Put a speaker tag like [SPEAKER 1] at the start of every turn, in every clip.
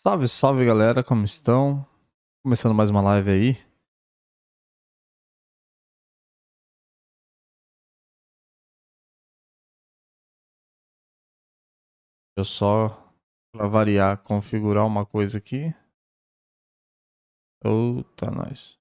[SPEAKER 1] Salve, salve galera, como estão? Começando mais uma live aí. Eu só, pra variar, configurar uma coisa aqui. Eita, nós.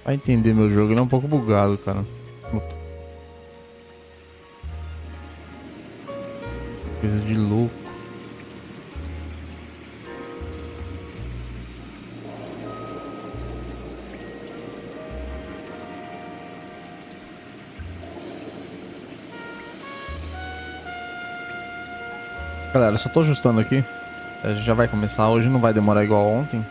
[SPEAKER 1] Pra entender meu jogo, ele é um pouco bugado, cara. Coisa de louco. Galera, eu só tô ajustando aqui. A gente já vai começar. Hoje não vai demorar igual ontem.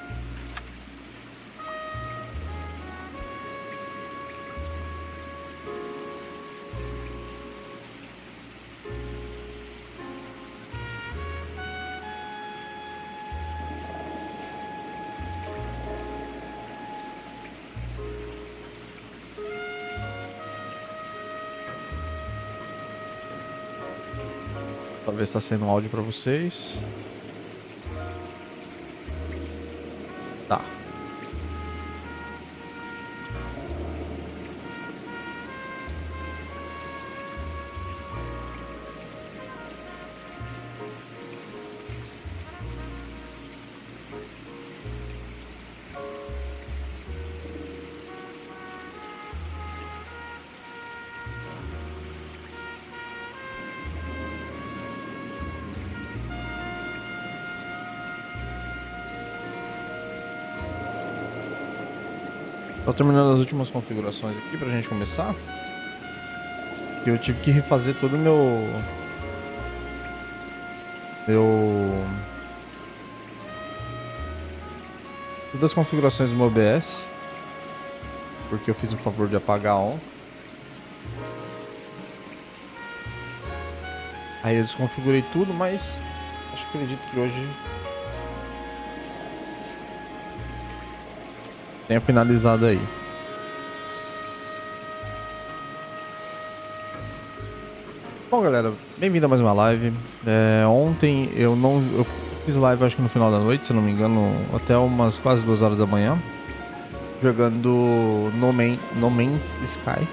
[SPEAKER 1] Pra ver se tá saindo um áudio pra vocês. Tá. Tô terminando as últimas configurações aqui pra gente começar. Eu tive que refazer todo o todas as configurações do meu OBS, porque eu fiz o favor de apagar ontem. Aí eu desconfigurei tudo, mas acredito que hoje tenha finalizado aí. Bom, galera, bem-vindo a mais uma live. Ontem eu fiz live, acho que no final da noite, se não me engano, até umas quase 2 horas da manhã, jogando No Man's Sky.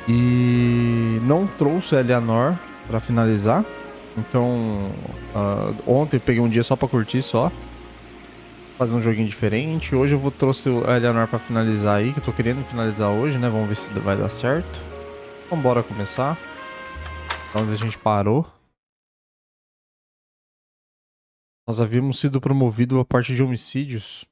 [SPEAKER 1] E não trouxe a Eleanor pra finalizar. Então, ontem eu peguei um dia só pra curtir, só fazer um joguinho diferente. Hoje eu trouxe a Eleanor pra finalizar aí, que eu tô querendo finalizar hoje, né? Vamos ver se vai dar certo. Então bora começar. Onde a gente parou. Nós havíamos sido promovidos a parte de homicídios.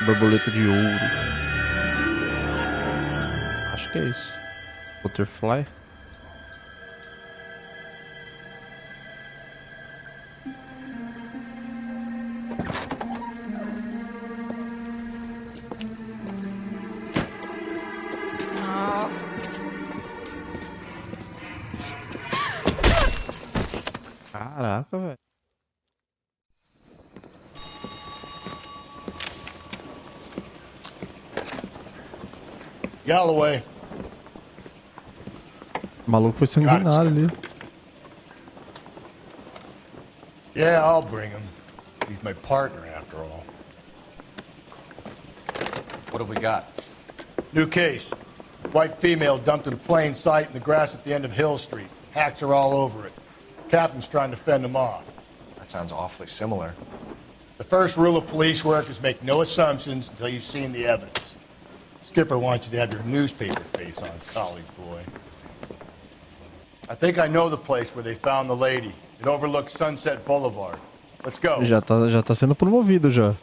[SPEAKER 1] Borboleta de ouro. Acho que é isso. Butterfly. Caraca, velho.
[SPEAKER 2] Galloway.
[SPEAKER 1] O maluco foi sanguinário ali.
[SPEAKER 2] Yeah, I'll bring him. He's my partner, after all.
[SPEAKER 3] What have we got?
[SPEAKER 2] New case. White female dumped in plain sight in the grass at the end of Hill Street. Hacks are all over it. Captain's trying to fend them off.
[SPEAKER 3] That sounds awfully similar.
[SPEAKER 2] The first rule of police work is make no assumptions until you've seen the evidence. Skipper wants you to have your newspaper face on, college boy. I think I know the place where they found the lady. It overlooks Sunset Boulevard. Let's go.
[SPEAKER 1] Já tá sendo promovido já.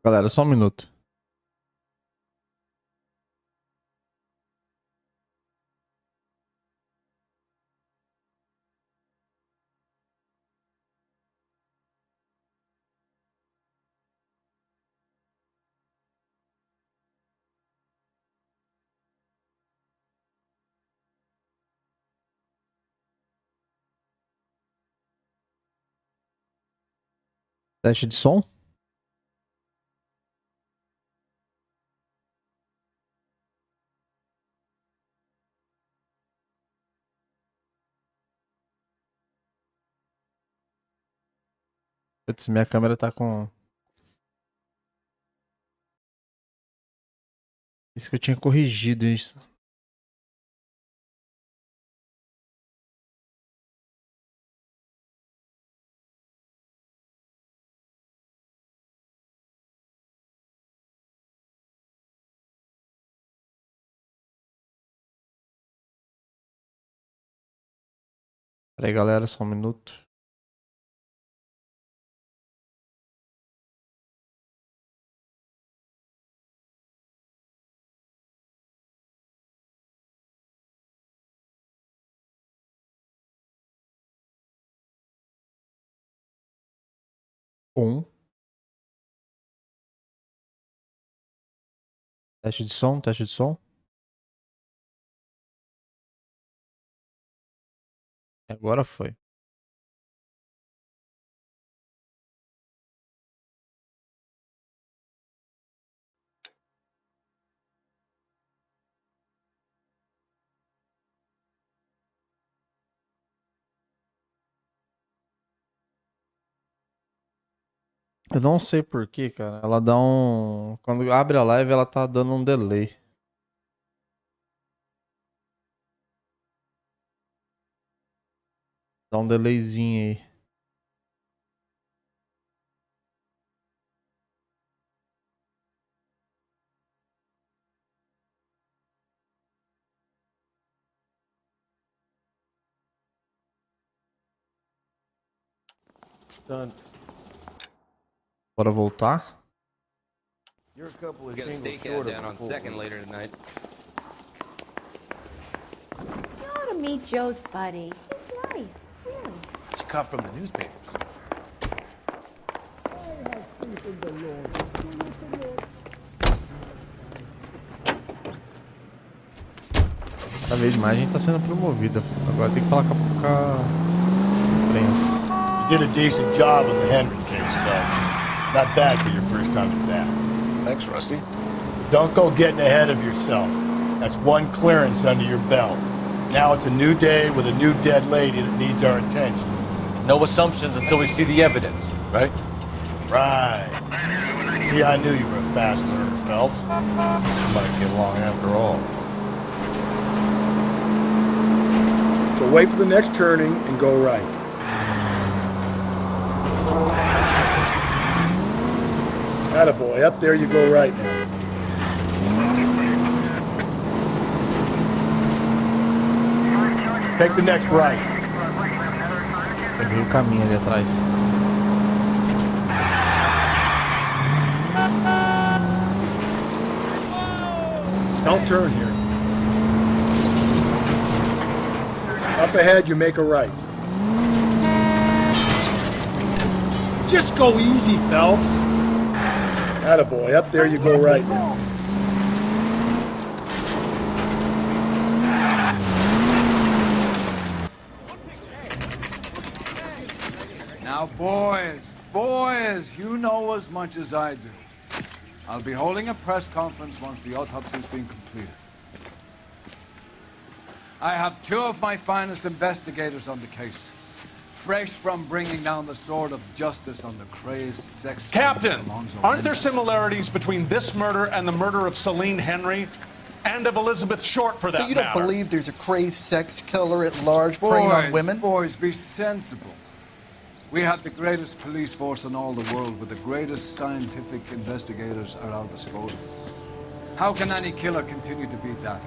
[SPEAKER 1] Galera, só um minuto. Teste de som. Putz, minha câmera tá com... Isso que eu tinha corrigido isso. Pera aí, galera, só um minuto. Um. Teste de som, teste de som. Agora foi. Eu não sei porquê, cara. Ela dá um... Quando abre a live, ela tá dando um delay. Dá um delayzinho aí. Bora voltar.
[SPEAKER 4] You're a couple of stakeout down on second later tonight.
[SPEAKER 5] You ought to meet Joe's buddy. He's nice, really.
[SPEAKER 3] It's a cut from the newspapers.
[SPEAKER 1] Cada vez mais a gente tá sendo promovida. Agora tem que falar com a imprensa.
[SPEAKER 2] You did a decent job on the Henry case, Phelps. Not bad for your first time at bat.
[SPEAKER 3] Thanks, Rusty.
[SPEAKER 2] Don't go getting ahead of yourself. That's one clearance under your belt. Now it's a new day with a new dead lady that needs our attention.
[SPEAKER 3] No assumptions until we see the evidence, right?
[SPEAKER 2] Right. See, I knew you were a fast learner, Phelps. We might get along after all. So wait for the next turning and go right. Attaboy, up there you go right now. Take the next right.
[SPEAKER 1] Peguei o caminho ali atrás.
[SPEAKER 2] Don't turn here. Up ahead, you make a right. Just go easy, Phelps. Attaboy, up there you go right now.
[SPEAKER 6] Now, boys, you know as much as I do. I'll be holding a press conference once the autopsy's been completed. I have two of my finest investigators on the case, fresh from bringing down the sword of justice on the crazed sex...
[SPEAKER 7] Captain, aren't there similarities between this murder and the murder of Celine Henry and of Elizabeth Short, for that
[SPEAKER 8] So you don't
[SPEAKER 7] matter?
[SPEAKER 8] believe there's a crazed sex killer at large preying on women?
[SPEAKER 6] Boys, be sensible. We have the greatest police force in all the world with the greatest scientific investigators at our disposal. How can any killer continue to be that?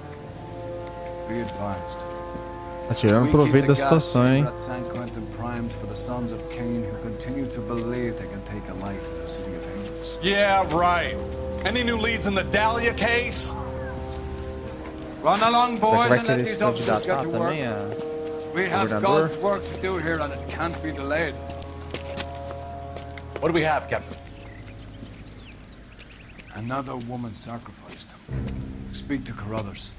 [SPEAKER 6] Be advised.
[SPEAKER 1] Tá tirando proveito da situação, hein?
[SPEAKER 6] At San Quentin primed for the sons of Cain who continue to believe they can take a life in the city of angels.
[SPEAKER 7] Yeah, right. Any new leads in the Dahlia case?
[SPEAKER 6] Run along,
[SPEAKER 1] Será que
[SPEAKER 6] boys,
[SPEAKER 1] vai
[SPEAKER 6] and let
[SPEAKER 1] querer se
[SPEAKER 6] these officers get
[SPEAKER 1] candidatar
[SPEAKER 6] to work.
[SPEAKER 1] também a
[SPEAKER 6] We have
[SPEAKER 1] governador?
[SPEAKER 6] God's work to do here, and it can't be delayed.
[SPEAKER 3] What do we have, Captain?
[SPEAKER 6] Another woman sacrificed. Speak to Carruthers.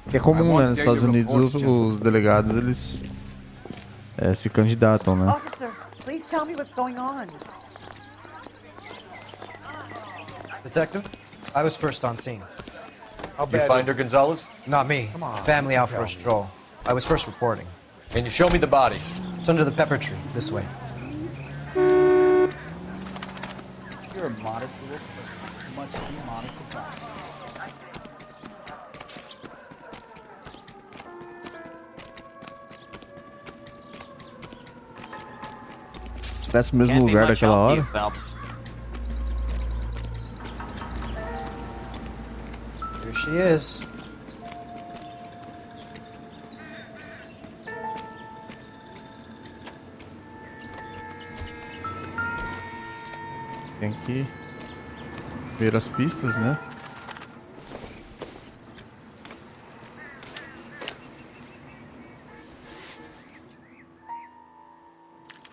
[SPEAKER 1] Que é comum, né? Nos Estados Unidos os delegados eles se candidatam, né?
[SPEAKER 9] Officer, please tell me what's going on.
[SPEAKER 10] Detective, I was first on scene.
[SPEAKER 3] You find her, Gonzalez?
[SPEAKER 10] Not me. Family out for a stroll. I was first reporting.
[SPEAKER 3] Can you show me the body?
[SPEAKER 10] It's under the pepper tree, this way.
[SPEAKER 8] You're a modest little person. Too much to be modest about.
[SPEAKER 1] Parece o mesmo lugar daquela hora.
[SPEAKER 10] Here she is.
[SPEAKER 1] Tem que ver as pistas, né?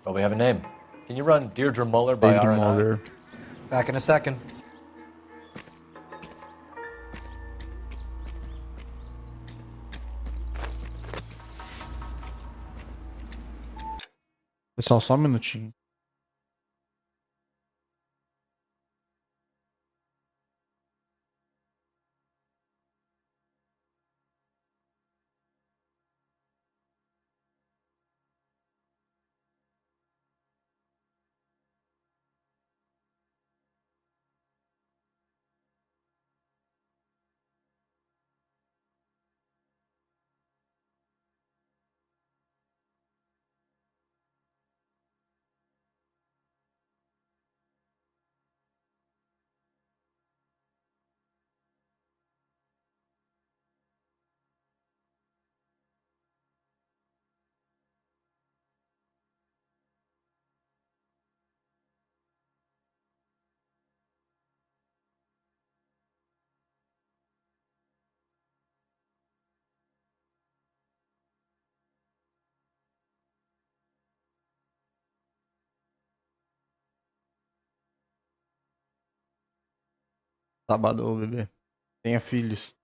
[SPEAKER 3] Well, we have a name. Can you run Deirdre Muller by
[SPEAKER 1] David
[SPEAKER 3] R&I?
[SPEAKER 1] Muller.
[SPEAKER 10] Back in a second.
[SPEAKER 1] Pessoal, só um minutinho. Sábado, bebê. Tenha filhos.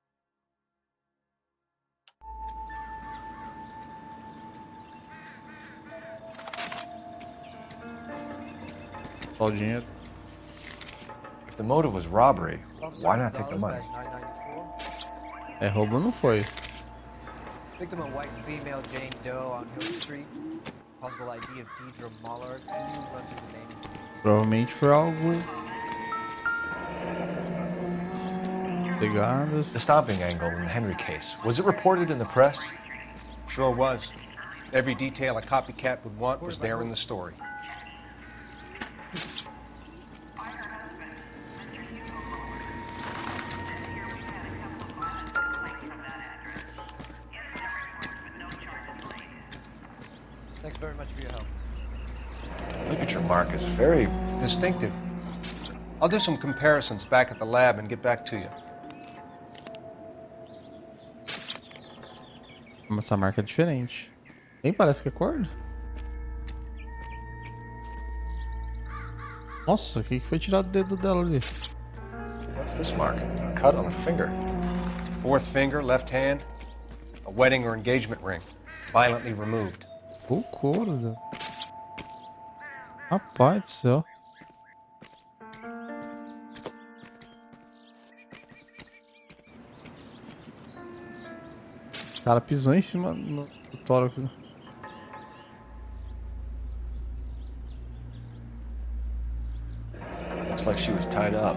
[SPEAKER 1] Só o dinheiro.
[SPEAKER 3] If the motive was robbery,
[SPEAKER 10] Officer
[SPEAKER 3] why not take the
[SPEAKER 10] Gonzalez,
[SPEAKER 3] money?
[SPEAKER 10] badge 994.
[SPEAKER 1] É, roubo não foi.
[SPEAKER 10] Victim a white female Jane Doe on Hill Street. Possible ID of Deidre Muller. Can you run through the name?
[SPEAKER 1] Provavelmente foi algo... Pegadas.
[SPEAKER 3] The stomping angle in the Henry case, was it reported in the press?
[SPEAKER 11] Sure was. Every detail a copycat would want was there in the story.
[SPEAKER 10] Thanks very much for your help.
[SPEAKER 3] Look at your mark, it's very...
[SPEAKER 11] Distinctive. I'll do some comparisons back at the lab and get back to you.
[SPEAKER 1] Essa marca é diferente. Nem parece que é corda. Nossa, o que foi tirado do dedo dela ali?
[SPEAKER 3] What's this mark? A cut on the finger.
[SPEAKER 11] Fourth finger, left hand. A wedding or engagement ring. Violently removed.
[SPEAKER 1] Pô, corda. Rapaz do céu. O cara pisou em cima do tórax, né?
[SPEAKER 3] Looks like she was tied up.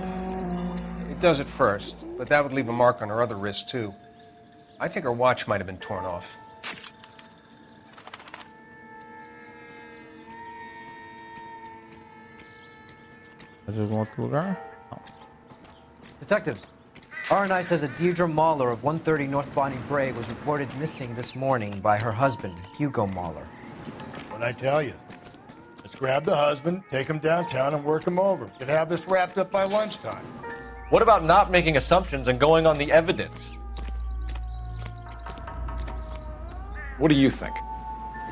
[SPEAKER 11] It does at first, but that would leave a mark on her other wrist, too. I think her watch might have been torn off.
[SPEAKER 1] Fazer algum outro lugar? Não.
[SPEAKER 10] Detectives, R&I says that Deirdre Mahler of 130 North Bonnie Bray was reported missing this morning by her husband, Hugo Mahler.
[SPEAKER 2] What'd I tell you? Let's grab the husband, take him downtown, and work him over. Could have this wrapped up by lunchtime.
[SPEAKER 3] What about not making assumptions and going on the evidence? What do you think?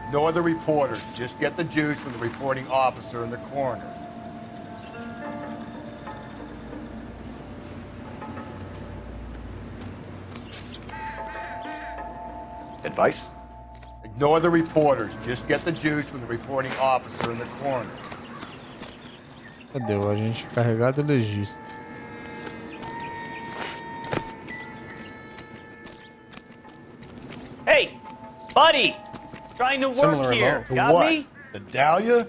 [SPEAKER 2] Ignore the reporters. Just get the juice from the reporting officer in the coroner.
[SPEAKER 3] Advice?
[SPEAKER 2] Ignore the reporters. Just get the juice from the reporting officer in the coroner.
[SPEAKER 1] Cadê o agente carregado e legista?
[SPEAKER 8] Hey, buddy! Trying to work
[SPEAKER 11] Similar
[SPEAKER 8] here.
[SPEAKER 11] amount.
[SPEAKER 2] To
[SPEAKER 8] Got
[SPEAKER 2] what?
[SPEAKER 8] me?
[SPEAKER 2] The Dahlia?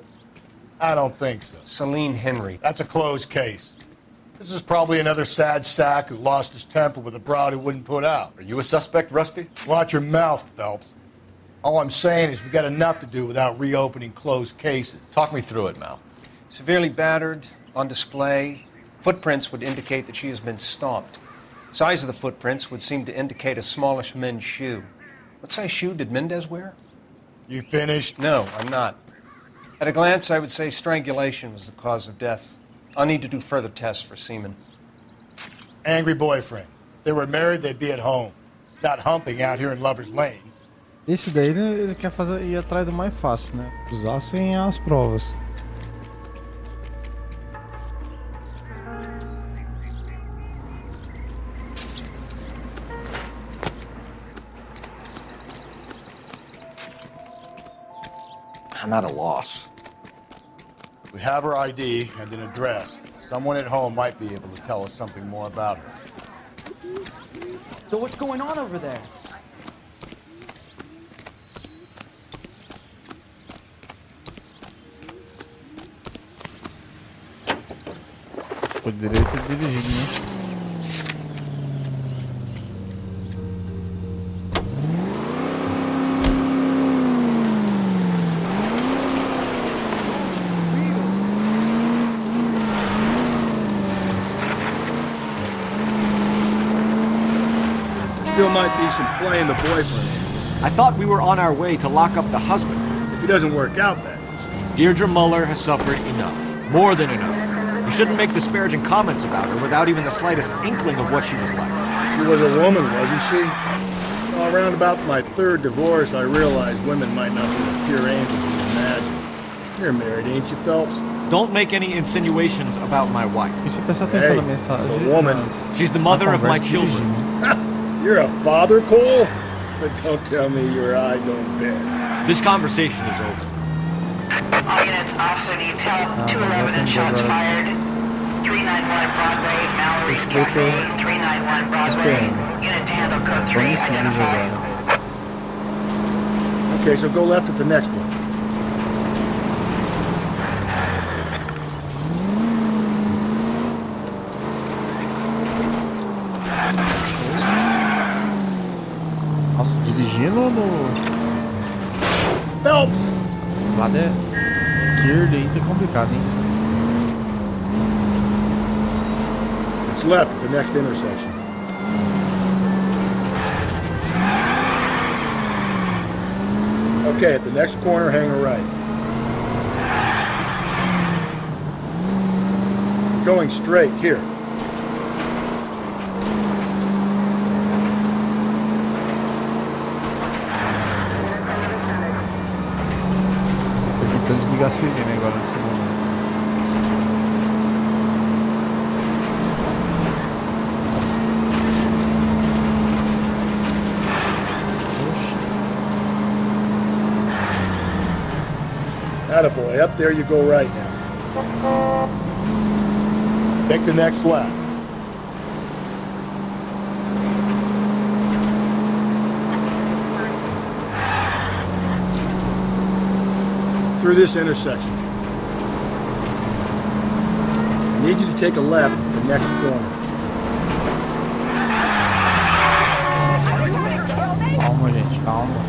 [SPEAKER 2] I don't think so.
[SPEAKER 11] Celine Henry.
[SPEAKER 2] That's a closed case. This is probably another sad sack who lost his temper with a broad who wouldn't put out.
[SPEAKER 3] Are you a suspect, Rusty?
[SPEAKER 2] Watch your mouth, Phelps. All I'm saying is we got enough to do without reopening closed cases.
[SPEAKER 3] Talk me through it, Mal.
[SPEAKER 11] Severely battered, on display. Footprints would indicate that she has been stomped. Size of the footprints would seem to indicate a smallish men's shoe. What size shoe did Mendez wear?
[SPEAKER 2] You finished?
[SPEAKER 11] No, I'm not. At a glance, I would say strangulation was the cause of death. I'll need to do further tests for semen.
[SPEAKER 2] Angry boyfriend. If they were married, they'd be at home. Not humping out here in Lover's Lane.
[SPEAKER 1] Esse daí ele quer fazer ir atrás do mais fácil, né? Usar sem as provas.
[SPEAKER 3] I'm at a loss.
[SPEAKER 2] We have her ID and an address. Someone at home might be able to tell us something more about her.
[SPEAKER 8] So what's going on over there?
[SPEAKER 1] Você poderia ter dirigido, né?
[SPEAKER 2] Still might be some play in the boyfriend.
[SPEAKER 12] I thought we were on our way to lock up the husband.
[SPEAKER 2] If it doesn't work out, that is.
[SPEAKER 12] Deirdre Muller has suffered enough. More than enough. You shouldn't make disparaging comments about her without even the slightest inkling of what she was like.
[SPEAKER 2] She was a woman, wasn't she? Well, around about my third divorce, I realized women might not be the pure angels you imagine. You're married, ain't you, Phelps?
[SPEAKER 12] Don't make any insinuations about my wife.
[SPEAKER 1] E se prestar atenção na mensagem,
[SPEAKER 2] the woman.
[SPEAKER 12] She's the mother of my children.
[SPEAKER 1] dirigindo.
[SPEAKER 2] You're a father, Cole? But don't tell me your eye don't bend.
[SPEAKER 12] This conversation is over.
[SPEAKER 13] All units, officer detail, 211 and shots fired. 391 Broadway, Mallory Cafe, 391 Broadway. Unit to handle code 3, identified.
[SPEAKER 2] Okay, so go left at the next one.
[SPEAKER 1] Nossa, dirigindo no
[SPEAKER 2] Phelps!
[SPEAKER 1] lado esquerdo aí tá complicado, hein?
[SPEAKER 2] It's left at the next intersection. Okay, at the next corner, hang a right. Going straight, here.
[SPEAKER 1] Tô desligar a sirene agora nesse momento.
[SPEAKER 2] Attaboy, up there you go right now. Take the next left. Through this intersection. I need you to take a left at the next corner.
[SPEAKER 1] Calma, gente, calma.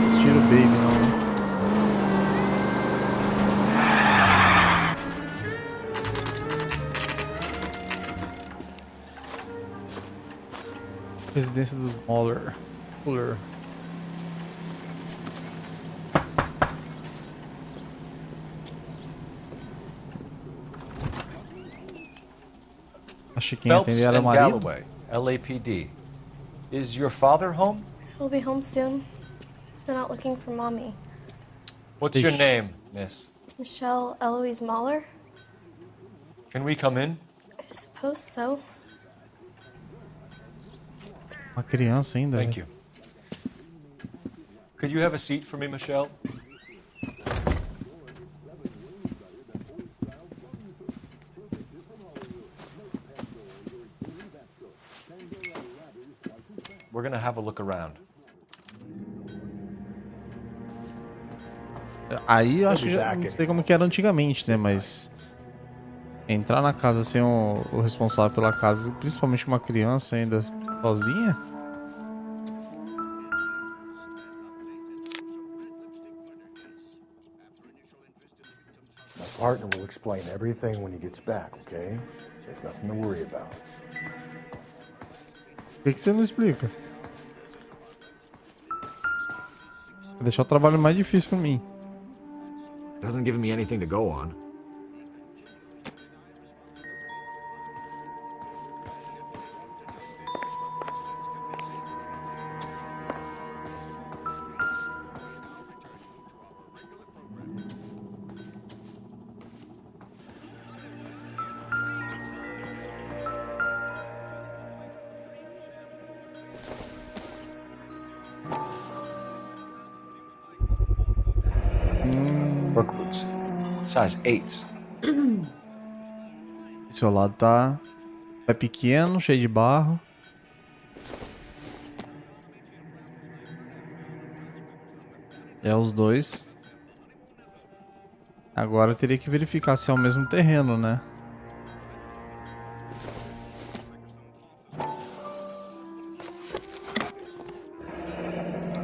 [SPEAKER 1] Estilo baby, não. Residência dos Muller. Achei que quem
[SPEAKER 3] Phelps
[SPEAKER 1] atender era o
[SPEAKER 3] and
[SPEAKER 1] marido.
[SPEAKER 3] Galloway, LAPD. Is your father home?
[SPEAKER 14] He'll be home soon. He's been out looking for Mommy.
[SPEAKER 3] What's your name, miss?
[SPEAKER 14] Michelle Eloise Mahler?
[SPEAKER 3] Can we come in?
[SPEAKER 14] I suppose so.
[SPEAKER 1] Uma criança ainda.
[SPEAKER 3] Thank
[SPEAKER 1] velho.
[SPEAKER 3] you. Could you have a seat for me, Michelle? We're gonna have a look around.
[SPEAKER 1] Aí eu acho que já não sei como que era antigamente, né? Mas entrar na casa sem o responsável pela casa, principalmente uma criança ainda sozinha.
[SPEAKER 15] My partner will explain everything when he gets back, okay? There's nothing to worry about.
[SPEAKER 1] Por que você não explica? Vai deixar o trabalho mais difícil pra mim.
[SPEAKER 12] Doesn't give me anything to go on.
[SPEAKER 3] Work boots. Size 8s.
[SPEAKER 1] Esse seu lado tá pequeno, cheio de barro. É os dois. Agora eu teria que verificar se é o mesmo terreno, né?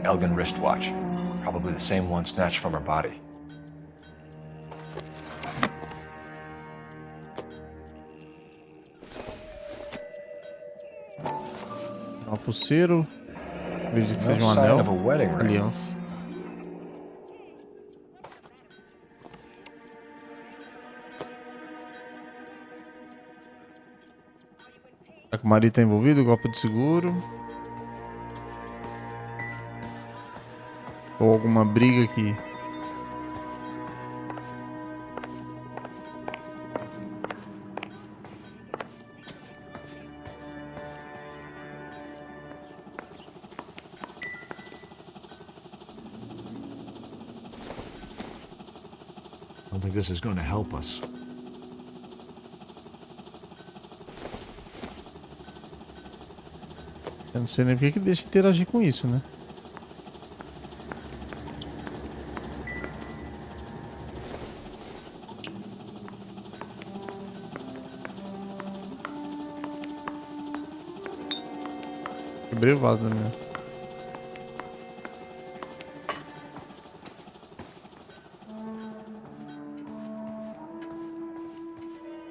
[SPEAKER 3] Elgin wristwatch. Probably the same one snatched from her body.
[SPEAKER 1] Uma pulseira. Acredito que seja um
[SPEAKER 3] sign
[SPEAKER 1] anel.
[SPEAKER 3] of a wedding ring.
[SPEAKER 1] Aliança. Será que o marido tá envolvido? Golpe de seguro. Ou alguma briga aqui.
[SPEAKER 12] I don't think this is going to help us.
[SPEAKER 1] Eu não sei nem porque que deixa interagir com isso, né? Quebrei o vaso da minha.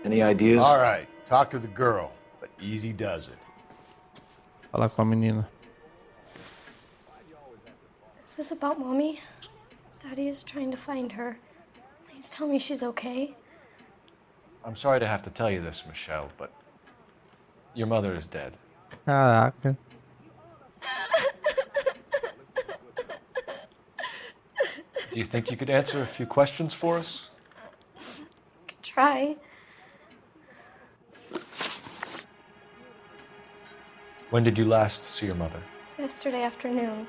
[SPEAKER 3] Any ideas?
[SPEAKER 2] All right, talk to the girl, but easy does it.
[SPEAKER 1] Falar com a menina.
[SPEAKER 14] Is this about Mommy? Daddy is trying to find her. Please tell me she's okay.
[SPEAKER 3] I'm sorry to have to tell you this, Michelle, but your mother is dead.
[SPEAKER 1] Caraca.
[SPEAKER 3] Do you think you could answer a few questions for us?
[SPEAKER 14] Could try.
[SPEAKER 3] When did you last see your mother?
[SPEAKER 14] Yesterday afternoon.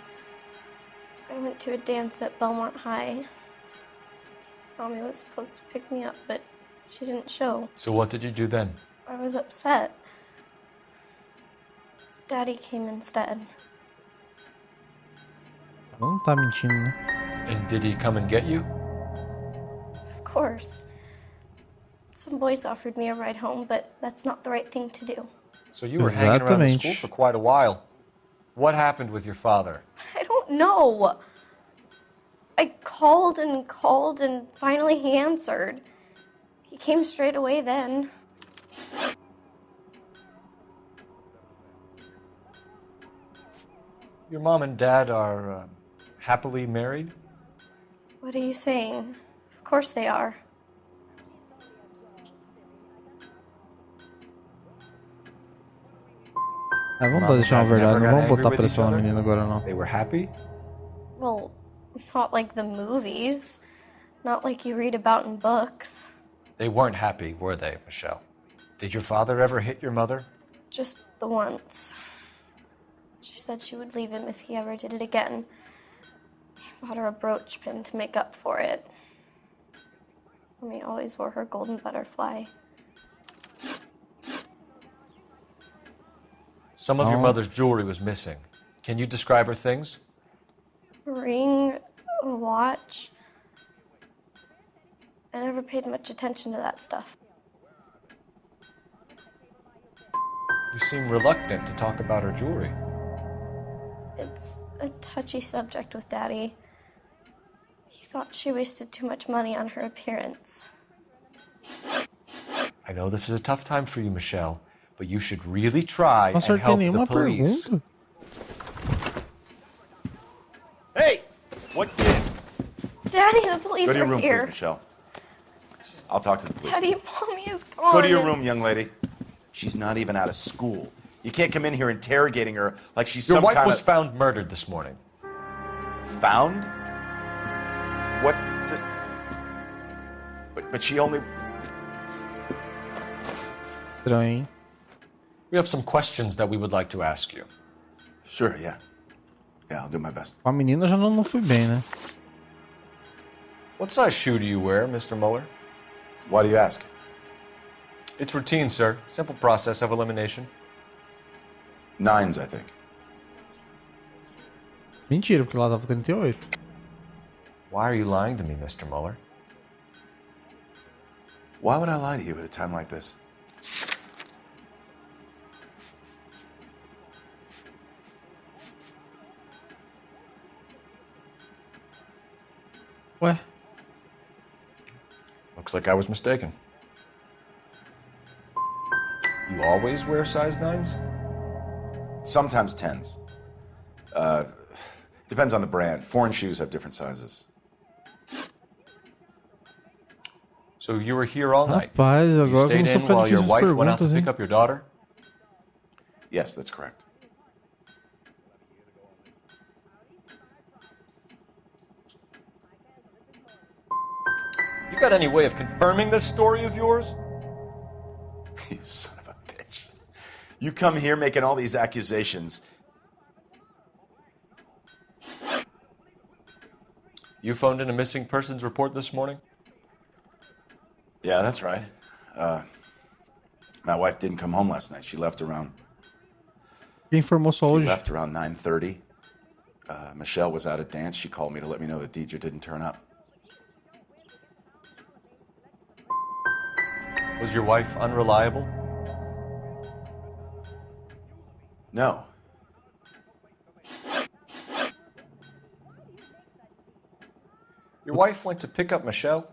[SPEAKER 14] I went to a dance at Belmont High. Mommy was supposed to pick me up, but she didn't show.
[SPEAKER 3] So what did you do then?
[SPEAKER 14] I was upset. Daddy came instead.
[SPEAKER 1] Não tá mentindo, né?
[SPEAKER 3] And did he come and get you?
[SPEAKER 14] Of course. Some boys offered me a ride home, but that's not the right thing to do.
[SPEAKER 3] So you were hanging around the
[SPEAKER 1] Exatamente.
[SPEAKER 3] school for quite a while. What happened with your father?
[SPEAKER 14] I don't know. I called and finally he answered. He came straight away then.
[SPEAKER 3] Your mom and dad are happily married?
[SPEAKER 14] What are you saying? Of course they are.
[SPEAKER 1] Vamos deixar uma verdade, não vamos botar pressão na menina agora não.
[SPEAKER 3] They were happy?
[SPEAKER 14] Well, not like the movies. Not like you read about in books.
[SPEAKER 3] They weren't happy, were they, Michelle? Did your father ever hit your mother?
[SPEAKER 14] Just the once. She said she would leave him if he ever did it again. He bought her a brooch pin to make up for it. Mommy always wore her golden butterfly.
[SPEAKER 3] Some of your mother's jewelry was missing. Can you describe her things?
[SPEAKER 14] A ring, a watch. I never paid much attention to that stuff.
[SPEAKER 3] You seem reluctant to talk about her jewelry.
[SPEAKER 14] It's a touchy subject with Daddy. He thought she wasted too much money on her appearance.
[SPEAKER 3] I know this is a tough time for you, Michelle, but you should really try
[SPEAKER 1] Não
[SPEAKER 3] and
[SPEAKER 1] acertei
[SPEAKER 3] help the
[SPEAKER 1] nenhuma
[SPEAKER 3] police.
[SPEAKER 1] pergunta.
[SPEAKER 16] Hey! What gives?
[SPEAKER 14] Daddy, the police
[SPEAKER 16] Go to your
[SPEAKER 14] are
[SPEAKER 16] room,
[SPEAKER 14] here.
[SPEAKER 16] please, Michelle. I'll talk to the police.
[SPEAKER 14] Daddy, Mommy is gone.
[SPEAKER 16] Go to your room, young lady. She's not even out of school. You can't come in here interrogating her like she's
[SPEAKER 3] Your
[SPEAKER 16] some
[SPEAKER 3] wife
[SPEAKER 16] kind
[SPEAKER 3] was
[SPEAKER 16] of...
[SPEAKER 3] found murdered this morning.
[SPEAKER 16] Found? What the... But she only...
[SPEAKER 1] Estranho, hein?
[SPEAKER 3] We have some questions that we would like to ask you.
[SPEAKER 16] Sure, yeah. Yeah, I'll do my best.
[SPEAKER 1] Com a menina já não fui bem, né?
[SPEAKER 3] What size shoe do you wear, Mr. Mueller?
[SPEAKER 16] Why do you ask?
[SPEAKER 3] It's routine, sir. Simple process of elimination.
[SPEAKER 16] 9s, I think.
[SPEAKER 1] Mentira, porque lá tava 38.
[SPEAKER 3] Why are you lying to me, Mr. Mueller?
[SPEAKER 16] Why would I lie to you at a time like this?
[SPEAKER 1] Ué?
[SPEAKER 3] Looks like I was mistaken. You always wear size 9s?
[SPEAKER 16] Sometimes 10s. Depends on the brand. Foreign shoes have different sizes.
[SPEAKER 3] So you were here all night?
[SPEAKER 1] Rapaz,
[SPEAKER 3] You
[SPEAKER 1] agora
[SPEAKER 3] stayed
[SPEAKER 1] começou a
[SPEAKER 3] in
[SPEAKER 1] ficar
[SPEAKER 3] while your
[SPEAKER 1] difícil as
[SPEAKER 3] wife went out to
[SPEAKER 1] perguntas,
[SPEAKER 3] pick
[SPEAKER 1] hein?
[SPEAKER 3] up your daughter?
[SPEAKER 16] Yes, that's correct.
[SPEAKER 3] You got any way of confirming this story of yours?
[SPEAKER 16] You son of a bitch. You come here making all these accusations.
[SPEAKER 3] You phoned in a missing persons report this morning?
[SPEAKER 16] Yeah, that's right. My wife didn't come home last night. She left around...
[SPEAKER 1] Quem informou só hoje?
[SPEAKER 16] She left around 9:30. Michelle was out at dance. She called me to let me know that Deidre didn't turn up.
[SPEAKER 3] Was your wife unreliable?
[SPEAKER 16] No.
[SPEAKER 3] Your wife went to pick up Michelle?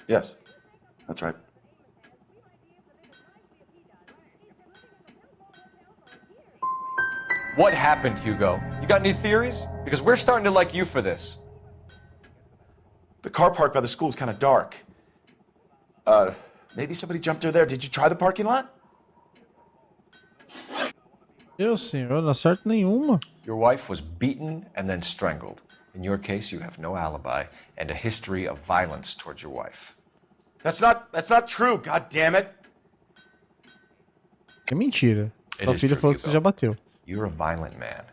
[SPEAKER 16] Yes, that's right.
[SPEAKER 3] What happened, Hugo? You got any theories? Because we're starting to like you for this.
[SPEAKER 16] The car park by the school is kind of dark. Maybe somebody jumped her there. Did you try the parking lot?
[SPEAKER 1] Eu, senhor, não acerto nenhuma.
[SPEAKER 3] Your wife was beaten and then strangled. In your case, you have no alibi and a history of violence towards your wife.
[SPEAKER 16] That's not true, god damn it.
[SPEAKER 1] É mentira.
[SPEAKER 3] It
[SPEAKER 1] Sua
[SPEAKER 3] is
[SPEAKER 1] filha
[SPEAKER 3] true,
[SPEAKER 1] falou que você
[SPEAKER 3] Hugo.
[SPEAKER 1] já bateu.
[SPEAKER 3] You're a violent man.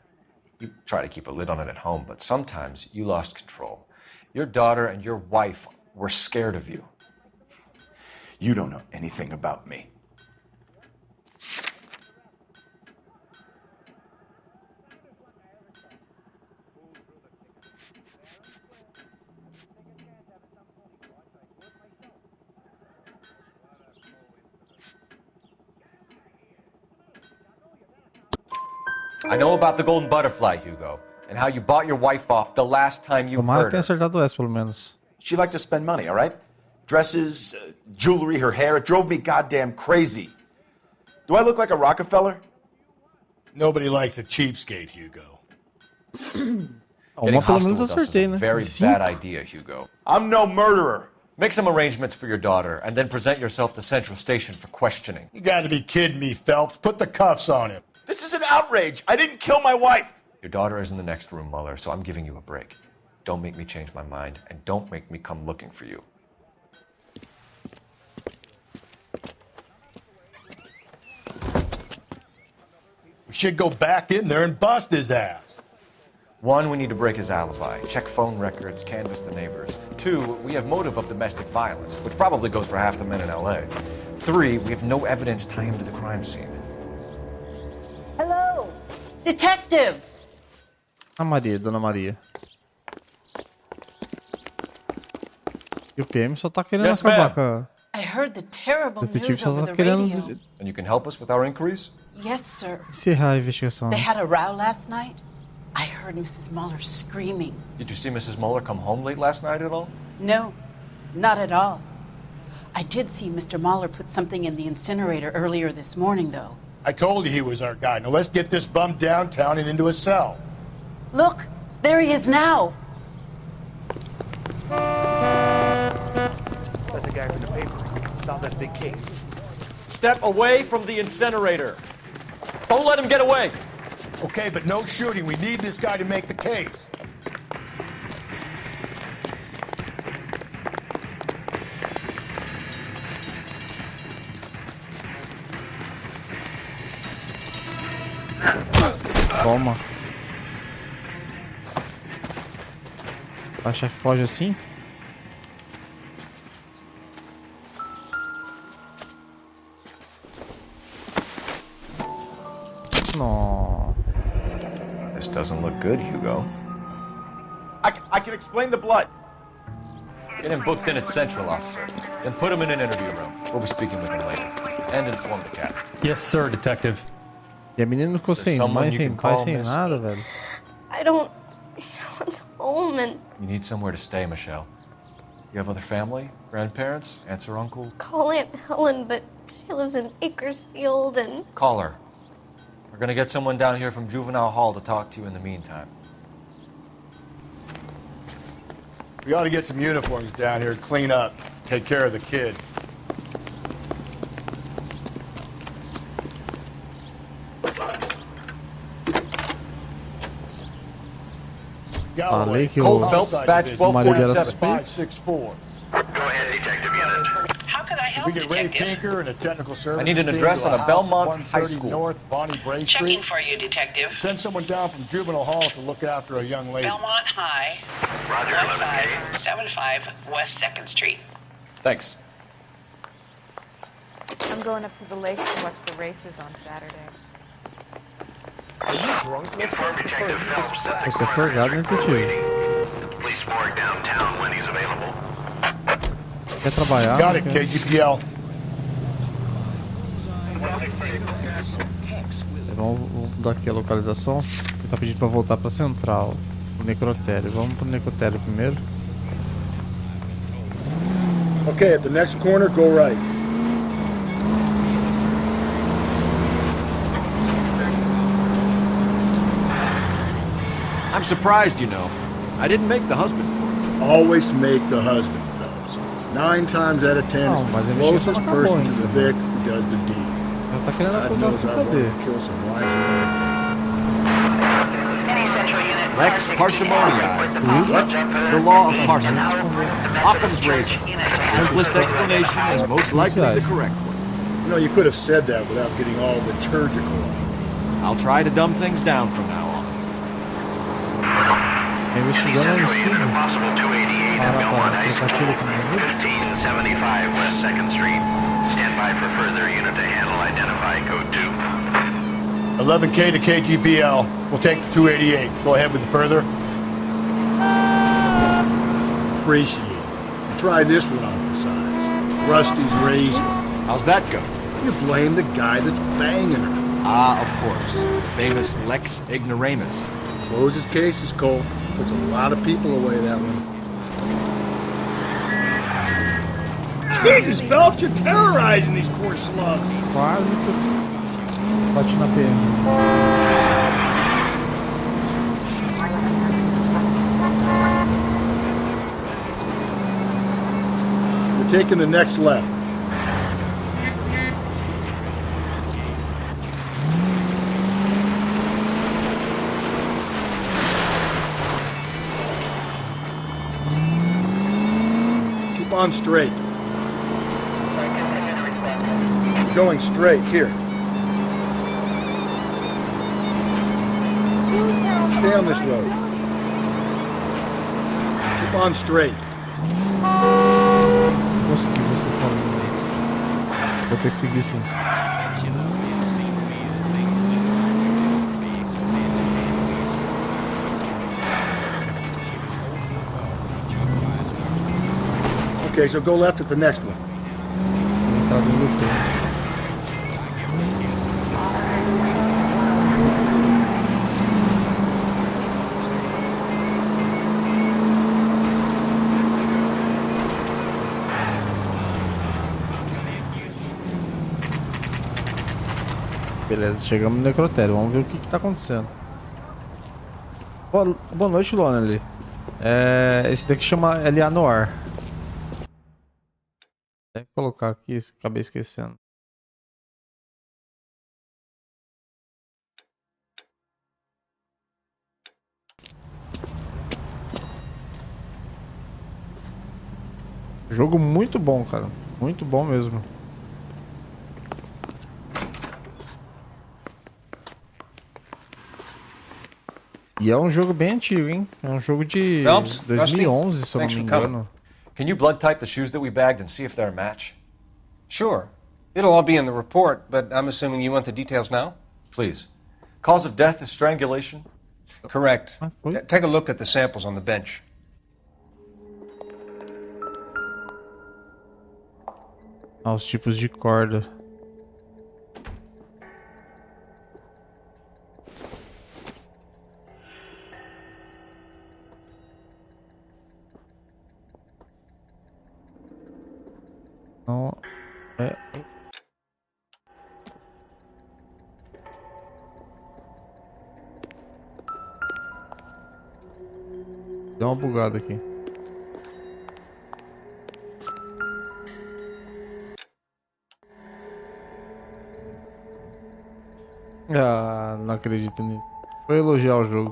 [SPEAKER 3] You try to keep a lid on it at home, but sometimes you lost control. Your daughter and your wife were scared of you.
[SPEAKER 16] You don't know anything about me.
[SPEAKER 3] I know about the golden butterfly, Hugo, and how you bought your wife off the last time you
[SPEAKER 1] Tomara que
[SPEAKER 3] heard
[SPEAKER 1] tenha
[SPEAKER 3] her.
[SPEAKER 1] acertado essa, pelo menos.
[SPEAKER 16] She liked to spend money, all right? Dresses, jewelry, her hair. It drove me goddamn crazy. Do I look like a Rockefeller?
[SPEAKER 2] Nobody likes a cheapskate, Hugo.
[SPEAKER 3] Getting
[SPEAKER 1] Uma pelo
[SPEAKER 3] hostile
[SPEAKER 1] menos
[SPEAKER 3] with us is
[SPEAKER 1] acertei,
[SPEAKER 3] a
[SPEAKER 1] né?
[SPEAKER 3] very
[SPEAKER 1] Cinco.
[SPEAKER 3] bad idea, Hugo.
[SPEAKER 16] I'm no murderer.
[SPEAKER 3] Make some arrangements for your daughter, and then present yourself to Central Station for questioning.
[SPEAKER 2] You gotta be kidding me, Phelps. Put the cuffs on him.
[SPEAKER 16] This is an outrage. I didn't kill my wife.
[SPEAKER 3] Your daughter is in the next room, Mueller, so I'm giving you a break. Don't make me change my mind, and don't make me come looking for you.
[SPEAKER 2] We should go back in there and bust his ass.
[SPEAKER 3] 1, we need to break his alibi, check phone records, canvass the neighbors. 2, we have motive of domestic violence, which probably goes for half the men in LA. 3, we have no evidence tying him to the crime scene.
[SPEAKER 9] Hello, detective.
[SPEAKER 1] A Maria, Dona Maria. E o PM só tá querendo
[SPEAKER 3] Yes,
[SPEAKER 1] acabar
[SPEAKER 3] ma'am.
[SPEAKER 1] com a...
[SPEAKER 17] I heard the terrible
[SPEAKER 1] O detetive
[SPEAKER 17] news
[SPEAKER 1] só
[SPEAKER 17] over
[SPEAKER 1] tá
[SPEAKER 17] the
[SPEAKER 1] querendo
[SPEAKER 17] radio.
[SPEAKER 3] And you can help us with our inquiries?
[SPEAKER 17] Yes, sir.
[SPEAKER 1] encerrar a investigação.
[SPEAKER 17] They had a row last night. I heard Mrs. Mueller screaming.
[SPEAKER 3] Did you see Mrs. Mueller come home late last night at all?
[SPEAKER 17] No, not at all. I did see Mr. Mueller put something in the incinerator earlier this morning, though.
[SPEAKER 2] I told you he was our guy. Now let's get this bum downtown and into a cell.
[SPEAKER 17] Look, there he is now.
[SPEAKER 12] That's the guy from the papers. Saw that big case. Step away from the incinerator. Don't let him get away.
[SPEAKER 2] Okay, but no shooting. We need this guy to make the case.
[SPEAKER 1] Toma. Acha que foge assim? No.
[SPEAKER 3] This doesn't look good, Hugo.
[SPEAKER 16] I can explain the blood.
[SPEAKER 3] Get him booked in at Central, officer. Then put him in an interview room. We'll be speaking with him later. And inform the captain.
[SPEAKER 18] Yes, sir, detective.
[SPEAKER 1] E a menina ficou sem mãe, sem pai, sem nada, velho.
[SPEAKER 14] I don't want home and
[SPEAKER 3] You need somewhere to stay, Michelle. You have other family? Grandparents? Aunts or uncle?
[SPEAKER 14] call Aunt Helen, but she lives in Bakersfield and
[SPEAKER 3] Call her. We're gonna get someone down here from Juvenile Hall to talk to you in the meantime.
[SPEAKER 2] We ought to get some uniforms down here, clean up, take care of the kid.
[SPEAKER 1] Falei que o
[SPEAKER 16] Cole Phelps, badge
[SPEAKER 1] marido era
[SPEAKER 16] 1247.
[SPEAKER 1] suspeito.
[SPEAKER 2] 564.
[SPEAKER 13] Go ahead, detective unit. How can I help,
[SPEAKER 2] We get Ray
[SPEAKER 13] detective?
[SPEAKER 2] Pinker and a technical service.
[SPEAKER 3] I need an
[SPEAKER 2] team
[SPEAKER 3] address
[SPEAKER 2] to a
[SPEAKER 3] on a
[SPEAKER 2] house
[SPEAKER 3] Belmont
[SPEAKER 2] at
[SPEAKER 3] High
[SPEAKER 2] 130
[SPEAKER 3] School.
[SPEAKER 2] North Bonnie Bray
[SPEAKER 13] Checking
[SPEAKER 2] Street.
[SPEAKER 13] for you, detective.
[SPEAKER 2] Send someone down from Juvenile Hall to look after a young lady.
[SPEAKER 13] Belmont High.
[SPEAKER 16] Roger,
[SPEAKER 13] 1575 West 2nd Street.
[SPEAKER 3] Thanks.
[SPEAKER 19] I'm going up to the lakes to watch the races on Saturday.
[SPEAKER 12] Are you drunk?
[SPEAKER 13] Inform Detective Phelps that the
[SPEAKER 1] Você foi
[SPEAKER 13] coroner
[SPEAKER 1] gado,
[SPEAKER 13] is
[SPEAKER 1] né, tio?
[SPEAKER 13] at the police morgue downtown when he's available.
[SPEAKER 1] Quer trabalhar?
[SPEAKER 2] Got
[SPEAKER 1] não
[SPEAKER 2] it,
[SPEAKER 1] quer?
[SPEAKER 2] KGPL.
[SPEAKER 1] Vamos dar aqui a localização. Ele tá pedindo pra voltar pra central. O necrotério. Vamos pro necrotério primeiro.
[SPEAKER 15] Okay, at the next corner, go right.
[SPEAKER 12] I'm surprised, you know. I didn't make the husband for it.
[SPEAKER 15] Always make the husband, Phelps. 9 times out of 10, it's
[SPEAKER 1] mas
[SPEAKER 15] the
[SPEAKER 1] a
[SPEAKER 15] closest
[SPEAKER 1] investigação tá
[SPEAKER 15] person
[SPEAKER 1] boa
[SPEAKER 15] to the
[SPEAKER 1] ainda.
[SPEAKER 15] Vic who does the deed.
[SPEAKER 1] Ela tá querendo
[SPEAKER 15] God
[SPEAKER 1] acusar
[SPEAKER 15] knows
[SPEAKER 1] sem
[SPEAKER 15] I
[SPEAKER 1] saber.
[SPEAKER 15] want to kill some wives and men.
[SPEAKER 13] Any central unit.
[SPEAKER 12] Lex parsimoniae. The law of parsimony. Occam's razor. Simplest explanation is most likely the correct one.
[SPEAKER 15] You know, you could have said that without getting all liturgical on it.
[SPEAKER 12] I'll try to dumb things down from now on.
[SPEAKER 1] Investigando o homicídio.
[SPEAKER 13] Possible 288
[SPEAKER 1] Para,
[SPEAKER 13] at Belmont
[SPEAKER 1] para,
[SPEAKER 13] High
[SPEAKER 1] colocar tiro com
[SPEAKER 13] School.
[SPEAKER 1] o marido.
[SPEAKER 13] 1575 West 2nd Street. Stand by for further unit to handle. Identify code 2.
[SPEAKER 2] 11K to KGPL. We'll take the 288. Go ahead with the further.
[SPEAKER 15] Appreciate it. Try this one on for size. Rusty's razor.
[SPEAKER 12] How's that go?
[SPEAKER 15] You blame the guy that's banging her.
[SPEAKER 12] Ah, of course. Famous Lex ignoramus.
[SPEAKER 15] Closes cases, Cole. Puts a lot of people away that one. Jesus, Phelps, you're terrorizing these poor slubs.
[SPEAKER 1] Quase que... Bate na PM.
[SPEAKER 2] We're taking the next left. Keep on straight. Going straight, here. Stay on this road. Keep on straight.
[SPEAKER 1] Consegui você falando. Vou ter que seguir sim.
[SPEAKER 2] Okay, so go left at the next one.
[SPEAKER 1] Tá dando tempo. Beleza, chegamos no necrotério. Vamos ver o que tá acontecendo. Boa noite, Lonely. Esse daqui chama Eleanor. Vou colocar aqui, acabei esquecendo. Jogo muito bom, cara. Muito bom mesmo. E é um jogo bem antigo, hein? É um jogo de 2011, se eu não me engano.
[SPEAKER 3] Can you blood type the shoes that we bagged and see if they're a match?
[SPEAKER 11] Sure. It'll all be in the report, but I'm assuming you want the details now?
[SPEAKER 3] Please. Cause of death is strangulation?
[SPEAKER 11] Correct. Take a look at the samples on the bench.
[SPEAKER 1] Os tipos de corda. Não, deu uma bugada aqui. Ah, não acredito nisso. Vou elogiar o jogo.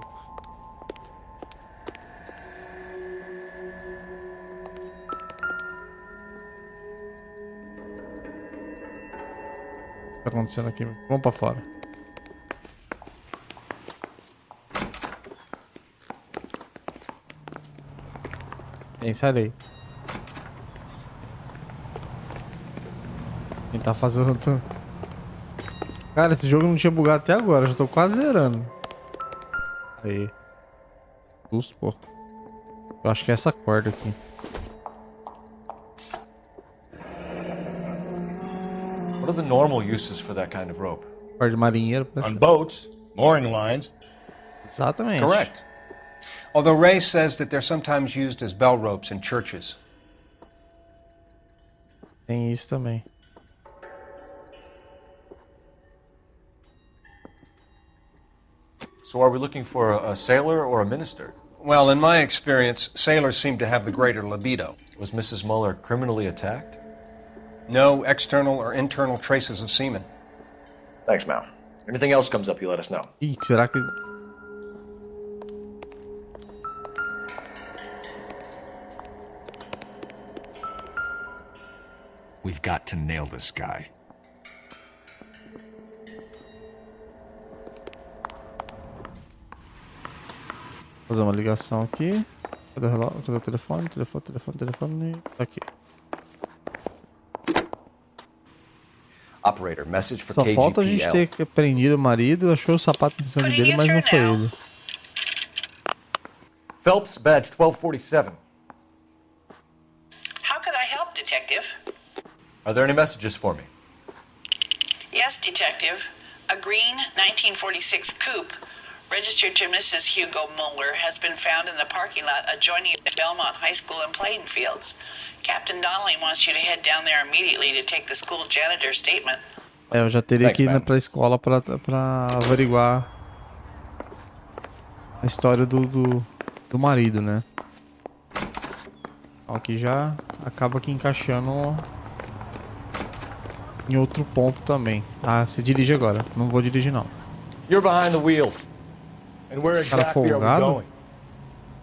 [SPEAKER 1] O que tá acontecendo aqui? Vamos pra fora. Vem, sai daí. Quem tá fazendo... Cara, esse jogo não tinha bugado até agora. Já tô quase zerando. Aí. Susto, pô. Eu acho que é essa corda aqui.
[SPEAKER 3] What are the normal uses for that kind of rope?
[SPEAKER 1] Corda de marinheiro.
[SPEAKER 2] On boats, mooring lines.
[SPEAKER 1] Exatamente.
[SPEAKER 11] Correct. Although Ray says that they're sometimes used as bell ropes in churches.
[SPEAKER 1] Tem isso também.
[SPEAKER 3] So are we looking for a sailor or a minister?
[SPEAKER 11] Well, in my experience, sailors seem to have the greater libido.
[SPEAKER 3] Was Mrs. Muller criminally attacked?
[SPEAKER 11] No external or internal traces of semen.
[SPEAKER 12] Thanks, Mal. Anything else comes up, you let us know.
[SPEAKER 1] Ih, será que...
[SPEAKER 16] We've got to nail this guy.
[SPEAKER 1] Fazer uma ligação aqui. Cadê o relógio? Cadê o telefone? Telefone. Aqui.
[SPEAKER 3] Operator, message for
[SPEAKER 1] Só falta a gente
[SPEAKER 3] KGPL.
[SPEAKER 1] ter prendido o marido, achou o sapato do sangue dele, mas não foi ele.
[SPEAKER 3] Phelps, badge 1247.
[SPEAKER 18] How could I help, Detective?
[SPEAKER 3] Are there any messages for me?
[SPEAKER 18] Yes, Detective. A green 1946 coupe, registered to Mrs. Hugo Muller, has been found in the parking lot adjoining the Belmont High School and playing fields. Captain Donnelly wants you to head down there immediately to take the school janitor's statement.
[SPEAKER 1] É, eu já teria
[SPEAKER 3] Thanks,
[SPEAKER 1] que ir
[SPEAKER 3] man.
[SPEAKER 1] pra escola pra averiguar a história do marido, né? Então aqui já acaba aqui encaixando em outro ponto também. Ah, se dirige agora. Não vou dirigir, não.
[SPEAKER 3] You're behind the wheel.
[SPEAKER 2] And where
[SPEAKER 1] Cara
[SPEAKER 2] exactly are we
[SPEAKER 1] folgado.
[SPEAKER 2] going?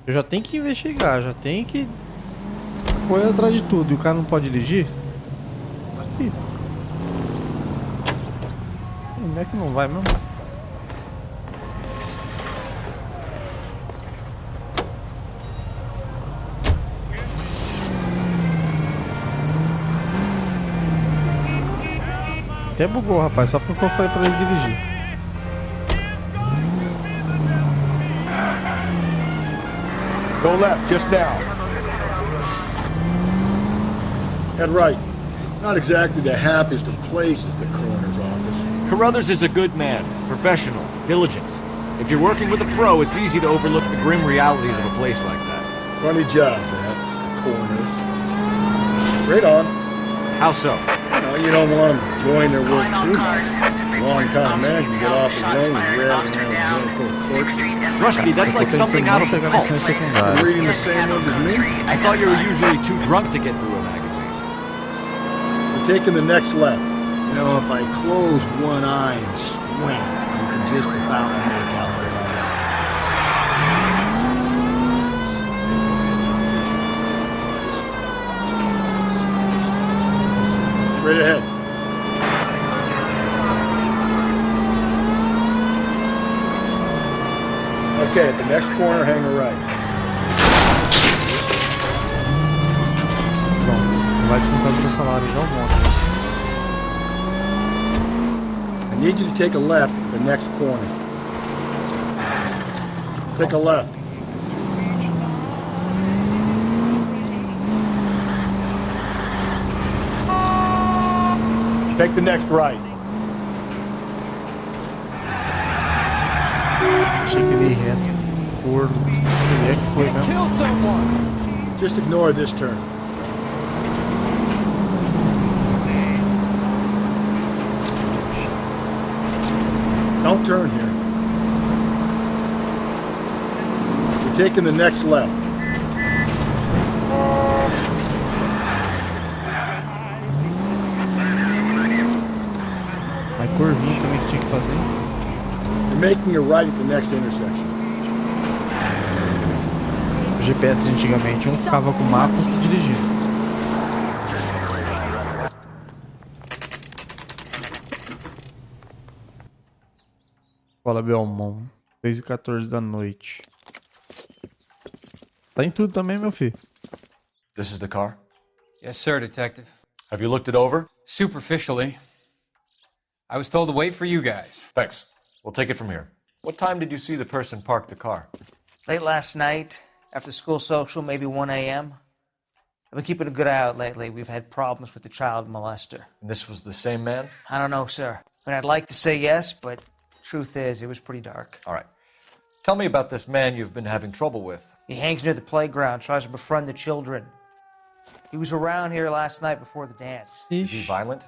[SPEAKER 1] Eu já tenho que investigar, já tenho que correr atrás de tudo. E o cara não pode dirigir? Aqui. Como é que não vai mesmo? Até bugou, rapaz, só porque eu falei pra ele dirigir.
[SPEAKER 2] Go left, just now.
[SPEAKER 15] Head right. Not exactly the happiest of places, the coroner's office.
[SPEAKER 12] Carruthers is a good man, professional, diligent. If you're working with a pro, it's easy to overlook the grim realities of a place like that.
[SPEAKER 15] Funny job, that. Coroner's. Right on.
[SPEAKER 12] How so?
[SPEAKER 15] You don't want them to join their work too much. Long time man can get off alone and rattle around the court.
[SPEAKER 12] Rusty, that's like something out of a cult.
[SPEAKER 15] You're reading the same ones as me?
[SPEAKER 12] I thought you were usually too drunk to get through a magazine.
[SPEAKER 15] We're taking the next left. You know, if I close one eye and squint, you can just about make out where I'm at. Straight ahead. Okay, at the next corner, hang a right.
[SPEAKER 1] Bom, vai descontar do seu salário já um monte.
[SPEAKER 15] I need you to take a left at the next corner. Take a left.
[SPEAKER 2] Take the next right.
[SPEAKER 1] Achei que ele ia reto. Por. Ele é que foi mesmo.
[SPEAKER 15] Just ignore this turn. Don't turn here. You're taking the next left.
[SPEAKER 1] Aí curvinha também que tinha que fazer.
[SPEAKER 15] You're making a right at the next intersection.
[SPEAKER 1] O GPS de antigamente, um ficava com o mapa e outro dirigindo. Escola Belmont, 6h14 da noite. Tá em tudo também, meu filho.
[SPEAKER 3] This is the car?
[SPEAKER 6] Yes, sir, Detective.
[SPEAKER 3] Have you looked it over?
[SPEAKER 6] Superficially. I was told to wait for you guys.
[SPEAKER 3] Thanks. We'll take it from here. What time did you see the person park the car?
[SPEAKER 10] Late last night, after school social, maybe 1 a.m. I've been keeping a good eye out lately. We've had problems with the child molester.
[SPEAKER 3] And this was the same man?
[SPEAKER 10] I don't know, sir. I mean, I'd like to say yes, but truth is, it was pretty dark.
[SPEAKER 3] All right. Tell me about this man you've been having trouble with.
[SPEAKER 10] He hangs near the playground, tries to befriend the children. He was around here last night before the dance.
[SPEAKER 3] Is he violent?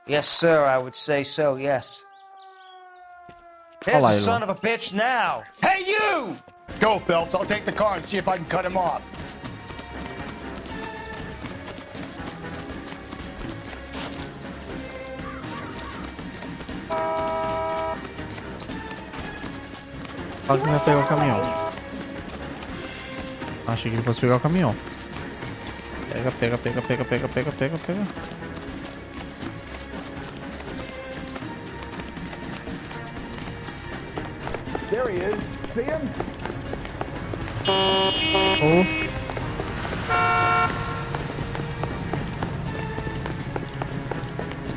[SPEAKER 10] Yes, sir, I would say so, yes. There's the son of a bitch now. Hey, you!
[SPEAKER 2] Go, Phelps. I'll take the car and see if I can cut him off.
[SPEAKER 1] Fala que não vai pegar o caminhão. Achei que ele fosse pegar o caminhão. Pega, pega, pega, pega, pega, pega, pega, pega.
[SPEAKER 12] There he is. See him?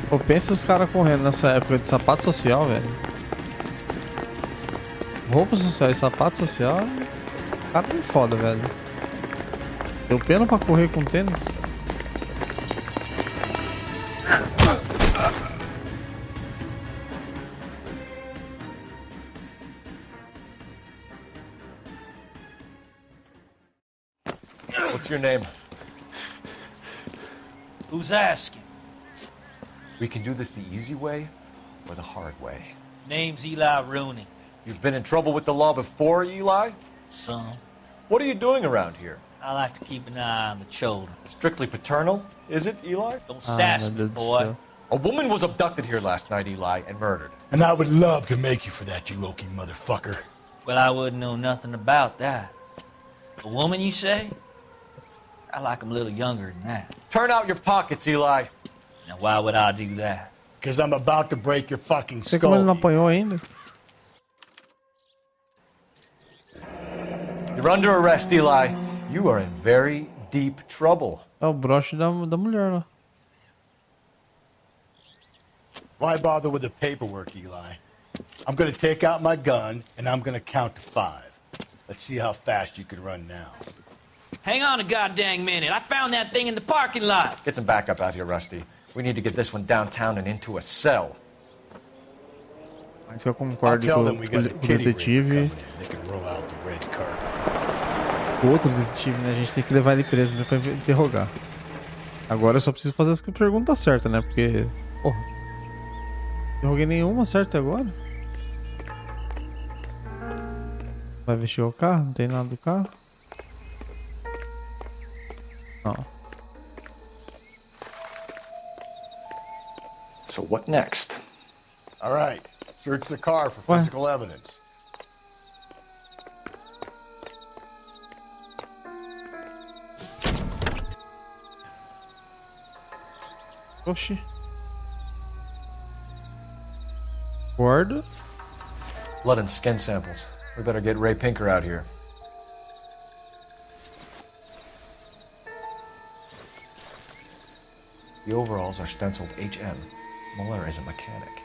[SPEAKER 1] Pô, pensa os caras correndo nessa época de sapato social, velho. Roupa social e sapato social, o cara é foda, velho. Deu pena pra correr com tênis.
[SPEAKER 3] What's your name?
[SPEAKER 6] Who's asking?
[SPEAKER 3] We can do this the easy way, or the hard way?
[SPEAKER 20] Name's Eli Rooney.
[SPEAKER 3] You've been in trouble with the law before, Eli?
[SPEAKER 20] Some.
[SPEAKER 3] What are you doing around here?
[SPEAKER 20] I like to keep an eye on the children.
[SPEAKER 3] Strictly paternal, is it, Eli?
[SPEAKER 20] Don't sass me, boy.
[SPEAKER 3] A woman was abducted here last night, Eli, and murdered.
[SPEAKER 2] And I would love to make you for that, you Okie motherfucker.
[SPEAKER 20] Well, I wouldn't know nothing about that. A woman, you say? I like 'em a little younger than that.
[SPEAKER 3] Turn out your pockets, Eli.
[SPEAKER 20] Now, why would I do that?
[SPEAKER 2] Because I'm about to break your fucking
[SPEAKER 1] Sei como ele não
[SPEAKER 2] skull.
[SPEAKER 1] apanhou ainda.
[SPEAKER 3] You're under arrest, Eli. You are in very deep trouble.
[SPEAKER 1] É o broche da mulher lá.
[SPEAKER 2] Why bother with the paperwork, Eli? I'm gonna take out my gun, and I'm gonna count to 5. Let's see how fast you can run now.
[SPEAKER 20] Hang on a goddamn minute. I found that thing in the parking lot.
[SPEAKER 3] Get some backup out here, Rusty. We need to get this one downtown and into a cell.
[SPEAKER 1] Mas eu concordo com o detetive. O outro detetive, né? A gente tem que levar ele preso mesmo pra interrogar. Agora eu só preciso fazer as perguntas certas, né? Porque, porra, não interroguei nenhuma certa agora. Vai investigar o carro? Não tem nada do carro? Não.
[SPEAKER 3] So what next?
[SPEAKER 2] All right. Search the car for physical evidence.
[SPEAKER 1] Oxi. Guarda.
[SPEAKER 3] Blood and skin samples. We better get Ray Pinker out here. The overalls are stenciled HM. Muller is a mechanic.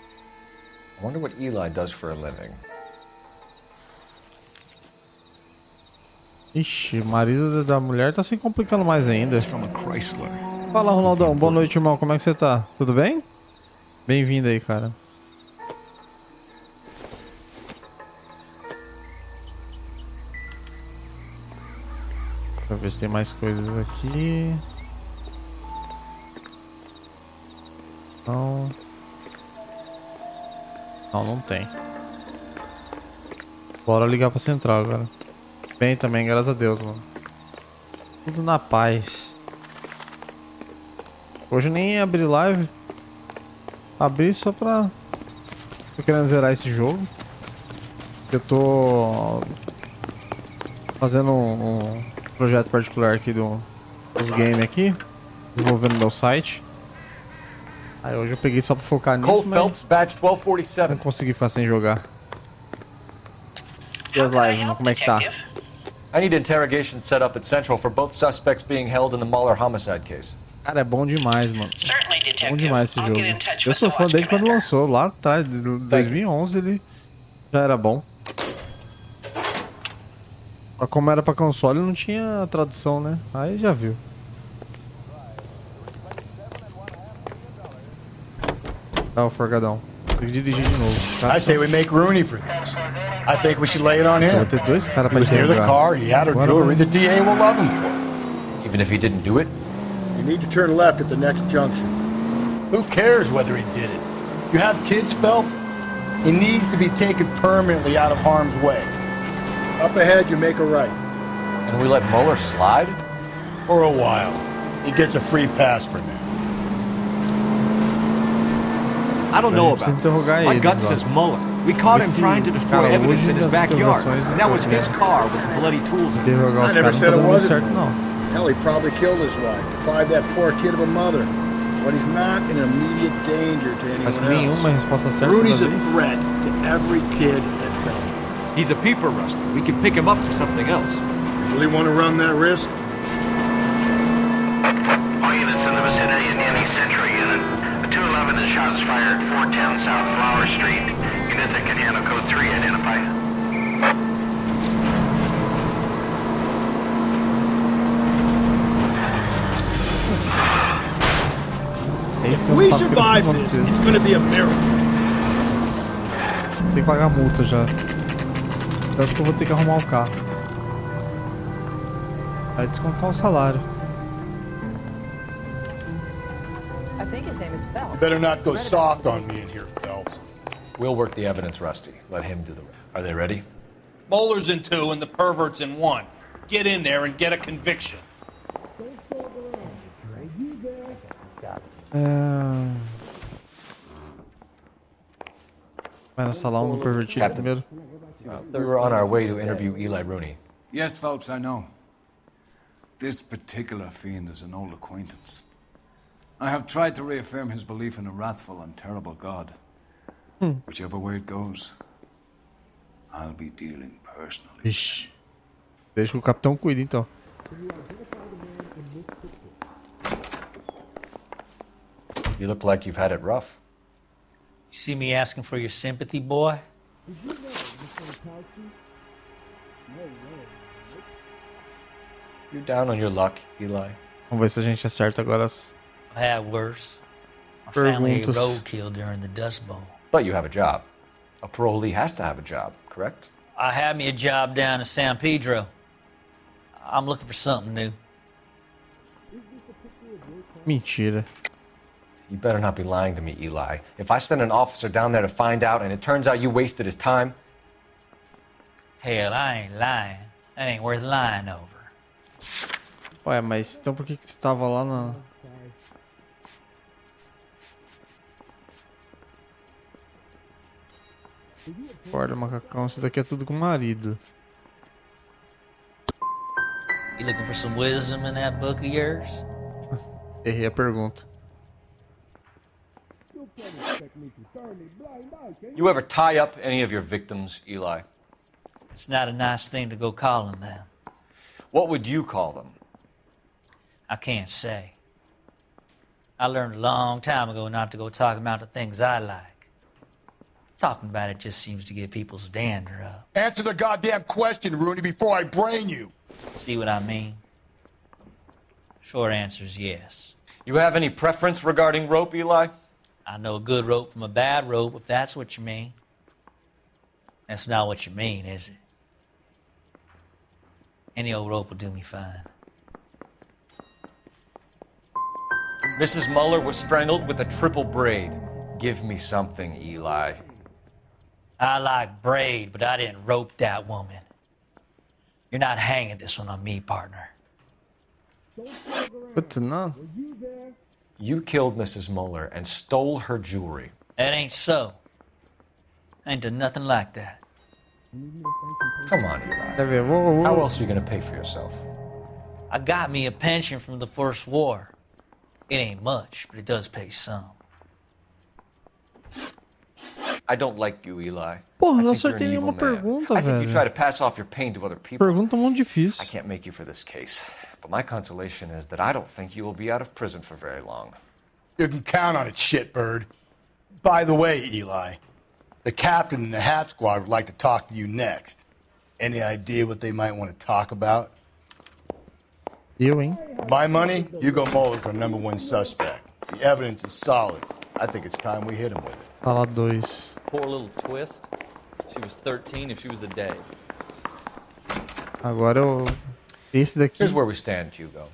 [SPEAKER 3] I wonder what Eli does for a living.
[SPEAKER 1] Ixi, o marido da mulher tá se complicando mais ainda. Fala, Ronaldão. Boa noite, irmão. Como é que você tá? Tudo bem? Bem-vindo aí, cara. Deixa eu ver se tem mais coisas aqui. Não. Não tem. Bora ligar pra central agora. Bem também, graças a Deus, mano. Tudo na paz. Hoje eu nem abri live. Abri só pra... Tô querendo zerar esse jogo. Eu tô... fazendo um projeto particular aqui dos games aqui. Desenvolvendo meu site. Aí hoje eu peguei só pra focar nisso,
[SPEAKER 3] Cole Phelps, badge 1247.
[SPEAKER 1] Não consegui ficar sem jogar. E as lives, mano? Como é que tá?
[SPEAKER 3] I need interrogation set up at Central for both suspects being held in the Muller homicide case.
[SPEAKER 1] Cara, é bom demais, mano. Bom demais esse jogo. Eu sou fã desde quando lançou, lá atrás, de 2011 ele já era bom. Mas como era pra console não tinha tradução, né? Aí já viu. Tá, o forgadão. Tem que dirigir de novo.
[SPEAKER 2] I say we make Rooney for this. I think we should lay it on him.
[SPEAKER 1] Vou ter dois caras
[SPEAKER 2] He
[SPEAKER 1] pra
[SPEAKER 2] was near the
[SPEAKER 1] interrogar.
[SPEAKER 2] car, he had her jewelry, the DA will love him for it.
[SPEAKER 3] Even if he didn't do it?
[SPEAKER 15] You need to turn left at the next junction.
[SPEAKER 2] Who cares whether he did it? You have kids, Phelps? He needs to be taken permanently out of harm's way.
[SPEAKER 15] Up ahead, you make a right.
[SPEAKER 3] And we let Muller slide?
[SPEAKER 2] For a while. He gets a free pass for now.
[SPEAKER 12] I don't know about this. My gut says Muller. We caught him trying to destroy evidence in his backyard. And that was his car with the bloody tools in it.
[SPEAKER 15] I never said it wasn't. Hell, he probably killed his wife, deprived that poor kid of a mother. But he's not in immediate danger to anyone else. Rooney's a threat to every kid at Bellevue.
[SPEAKER 12] He's a peeper, Rusty. We can pick him up for something else.
[SPEAKER 15] You really want to run that risk?
[SPEAKER 13] All units in the vicinity in the NE Century unit. A 211 is shots fired, 410 South Flower Street. Units at Canano Code 3 identified.
[SPEAKER 15] If we survive this, it's going to be a miracle.
[SPEAKER 1] Tem que pagar multa já. Eu acho que eu vou ter que arrumar o carro. Vai descontar o salário.
[SPEAKER 2] You better not go soft on me in here, Phelps.
[SPEAKER 3] We'll work the evidence, Rusty. Let him do the rest. Are they ready?
[SPEAKER 21] Bowler's in 2 and the pervert's in 1. Get in there and get a conviction.
[SPEAKER 1] Vai na sala 1 do pervertido primeiro.
[SPEAKER 3] We were on our way to interview Eli Rooney.
[SPEAKER 6] Yes, Phelps, I know. This particular fiend is an old acquaintance. I have tried to reaffirm his belief in a wrathful and terrible God. Whichever way it goes, I'll be dealing personally.
[SPEAKER 1] Ixi. Deixa que o capitão cuide, então.
[SPEAKER 3] You look like you've had it rough.
[SPEAKER 20] You see me asking for your sympathy, boy?
[SPEAKER 3] You're down on your luck, Eli.
[SPEAKER 1] Vamos ver se a gente acerta agora as
[SPEAKER 20] I've had worse. My family ate
[SPEAKER 1] perguntas.
[SPEAKER 20] roadkill during the Dust Bowl.
[SPEAKER 3] But you have a job. A parolee has to have a job, correct?
[SPEAKER 20] I had me a job down in San Pedro. I'm looking for something new.
[SPEAKER 1] Mentira.
[SPEAKER 3] You better not be lying to me, Eli. If I send an officer down there to find out and it turns out you wasted his time...
[SPEAKER 20] Hell, I ain't lying. That ain't worth lying over.
[SPEAKER 1] Ué, mas então por que você tava lá na... Acorda, macacão. Isso daqui é tudo com o marido.
[SPEAKER 20] You looking for some wisdom in that book of yours?
[SPEAKER 1] Errei a pergunta.
[SPEAKER 3] You ever tie up any of your victims, Eli?
[SPEAKER 20] It's not a nice thing to go calling them.
[SPEAKER 3] What would you call them?
[SPEAKER 20] I can't say. I learned a long time ago not to go talking about the things I like. Talking about it just seems to get people's dander up.
[SPEAKER 2] Answer the goddamn question, Rooney, before I brain you.
[SPEAKER 20] See what I mean? Short answer is yes.
[SPEAKER 3] You have any preference regarding rope, Eli?
[SPEAKER 20] I know a good rope from a bad rope, if that's what you mean. That's not what you mean, is it? Any old rope will do me fine.
[SPEAKER 3] Mrs. Muller was strangled with a triple braid. Give me something, Eli.
[SPEAKER 20] I like braid, but I didn't rope that woman. You're not hanging this one on me, partner.
[SPEAKER 1] Good to know.
[SPEAKER 3] You killed Mrs. Muller and stole her jewelry.
[SPEAKER 20] That ain't so. I ain't done nothing like that.
[SPEAKER 3] Come on, Eli. How else are you going to pay for yourself?
[SPEAKER 20] I got me a pension from the First War. It ain't much, but it does pay some.
[SPEAKER 3] I don't like you, Eli.
[SPEAKER 1] Porra,
[SPEAKER 3] I
[SPEAKER 1] não
[SPEAKER 3] think you're an
[SPEAKER 1] acertei
[SPEAKER 3] evil
[SPEAKER 1] nenhuma
[SPEAKER 3] man.
[SPEAKER 1] pergunta,
[SPEAKER 3] I think you
[SPEAKER 1] velho.
[SPEAKER 3] try to pass off your pain to other people.
[SPEAKER 1] Pergunta muito difícil.
[SPEAKER 3] I can't make you for this case, but my consolation is that I don't think you will be out of prison for very long.
[SPEAKER 2] You can count on it, shitbird. By the way, Eli, the captain and the Hat Squad would like to talk to you next. Any idea what they might want to talk about?
[SPEAKER 1] Eu, hein?
[SPEAKER 2] My money, Hugo Muller's our #1 suspect. The evidence is solid. I think it's time we hit him with it.
[SPEAKER 1] Sala 2.
[SPEAKER 4] Poor little twist. She was 13 if she was a day.
[SPEAKER 1] Agora eu... Esse daqui...
[SPEAKER 3] Here's where we stand, Hugo.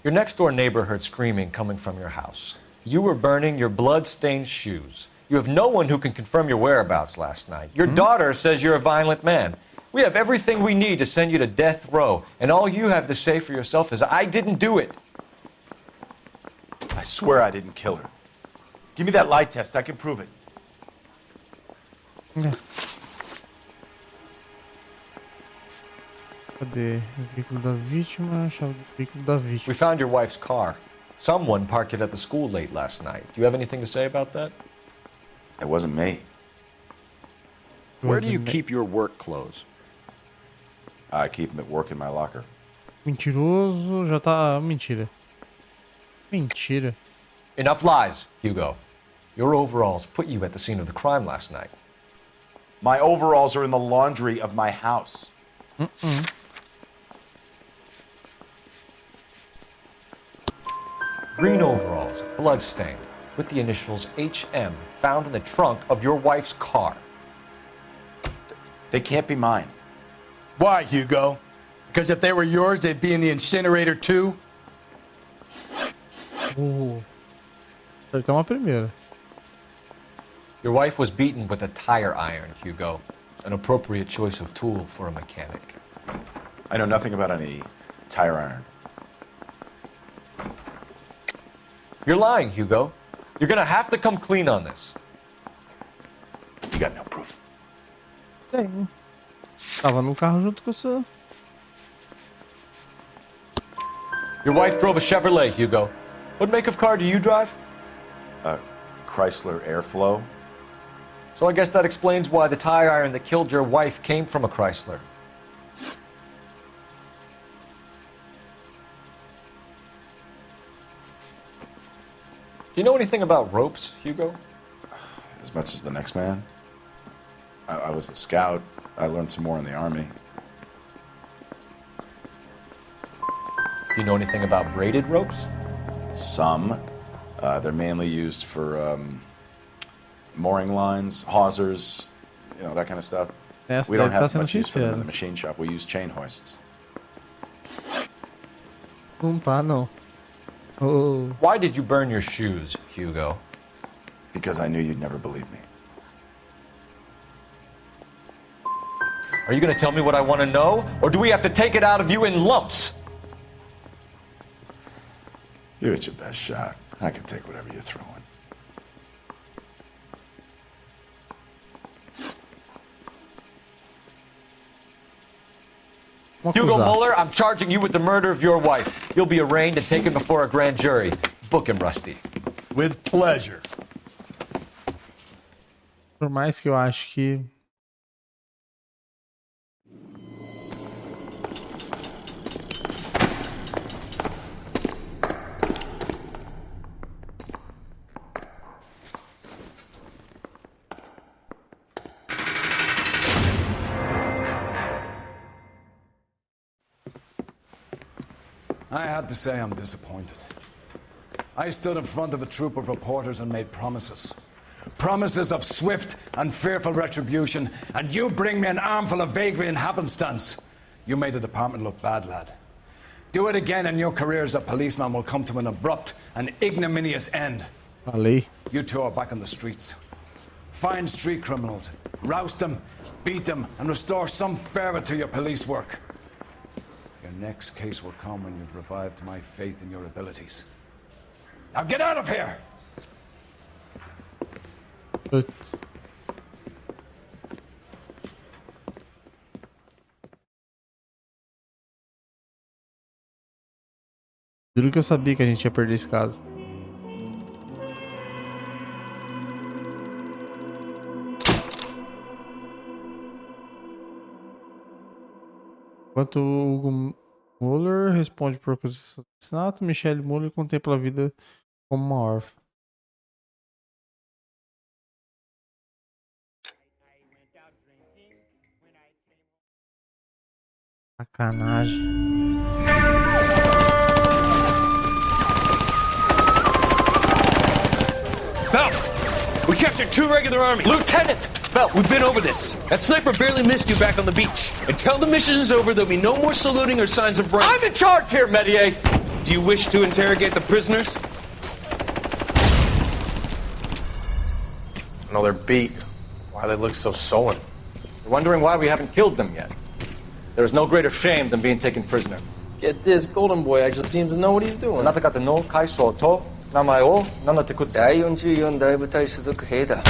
[SPEAKER 3] Your next-door neighbor heard screaming coming from your house. You were burning your blood-stained shoes. You have no one who can confirm your whereabouts last night. Your daughter says you're a violent man. We have everything we need to send you to death row, and all you have to say for yourself is, I didn't do it.
[SPEAKER 16] I swear I didn't kill her. Give me that lie test. I can prove it.
[SPEAKER 1] Cadê? O veículo da vítima, chave do veículo da vítima.
[SPEAKER 3] We found your wife's car. Someone parked it at the school late last night. Do you have anything to say about that?
[SPEAKER 16] It wasn't me.
[SPEAKER 12] Where do you keep your work clothes?
[SPEAKER 16] I keep them at work in my locker.
[SPEAKER 1] Mentiroso, já tá... Mentira. Mentira.
[SPEAKER 3] Enough lies, Hugo. Your overalls put you at the scene of the crime last night.
[SPEAKER 16] My overalls are in the laundry of my house.
[SPEAKER 3] Green overalls, bloodstained, with the initials HM found in the trunk of your wife's car.
[SPEAKER 16] They can't be mine.
[SPEAKER 2] Why, Hugo? Because if they were yours, they'd be in the incinerator too?
[SPEAKER 1] Acertou uma primeira.
[SPEAKER 3] Your wife was beaten with a tire iron, Hugo. An appropriate choice of tool for a mechanic.
[SPEAKER 16] I know nothing about any tire iron.
[SPEAKER 3] You're lying, Hugo. You're gonna have to come clean on this.
[SPEAKER 16] You got no proof.
[SPEAKER 1] Tem. Tava no carro junto com o seu.
[SPEAKER 3] Your wife drove a Chevrolet, Hugo. What make of car do you drive?
[SPEAKER 16] A Chrysler Airflow.
[SPEAKER 3] So I guess that explains why the tire iron that killed your wife came from a Chrysler. Do you know anything about ropes, Hugo?
[SPEAKER 16] As much as the next man. I was a scout. I learned some more in the Army.
[SPEAKER 3] Do you know anything about braided ropes?
[SPEAKER 16] Some. They're mainly used for mooring lines, hawsers, you know, that kind of stuff.
[SPEAKER 1] Essa
[SPEAKER 16] We don't
[SPEAKER 1] deve
[SPEAKER 16] have
[SPEAKER 1] estar
[SPEAKER 16] much
[SPEAKER 1] sendo
[SPEAKER 16] use for them in
[SPEAKER 1] sincero.
[SPEAKER 16] the machine shop. We use chain hoists.
[SPEAKER 1] Não tá, não. Oh.
[SPEAKER 3] Why did you burn your shoes, Hugo?
[SPEAKER 16] Because I knew you'd never believe me.
[SPEAKER 3] Are you going to tell me what I want to know, or do we have to take it out of you in lumps?
[SPEAKER 16] Give it your best shot. I can take whatever you're throwing.
[SPEAKER 3] Hugo Muller, I'm charging you with the murder of your wife. You'll be arraigned and taken before a grand jury. Book him, Rusty.
[SPEAKER 2] With pleasure.
[SPEAKER 1] Por mais que eu acho que...
[SPEAKER 6] I have to say I'm disappointed. I stood in front of a troop of reporters and made promises. Promises of swift and fearful retribution, and you bring me an armful of vagary and happenstance. You made the department look bad, lad. Do it again and your career as a policeman will come to an abrupt and ignominious end.
[SPEAKER 1] Falei.
[SPEAKER 6] You two are back on the streets. Find street criminals, roust them, beat them, and restore some fervor to your police work. Your next case will come when you've revived my faith in your abilities. Now get out of here!
[SPEAKER 1] Putz. Juro que eu sabia que a gente ia perder esse caso. Enquanto o Hugo Muller responde por assassinato, Michelle Muller contempla a vida como uma órfã. Sacanagem.
[SPEAKER 5] Belt! We captured 2 regular army.
[SPEAKER 3] Lieutenant!
[SPEAKER 5] Belt, we've been over this. That sniper barely missed you back on the beach. Until the mission is over, there'll be no more saluting or signs of rank.
[SPEAKER 3] I'm in charge here, Medier!
[SPEAKER 5] Do you wish to interrogate the prisoners?
[SPEAKER 3] No, they're beat. Why they look so sullen? You're wondering why we haven't killed them yet. There is no greater shame than being taken prisoner.
[SPEAKER 22] Get this, Golden Boy actually seems to know what he's doing.
[SPEAKER 3] あなた方の階層と名前を名乗ってください。
[SPEAKER 22] 第44大部隊所属兵だ。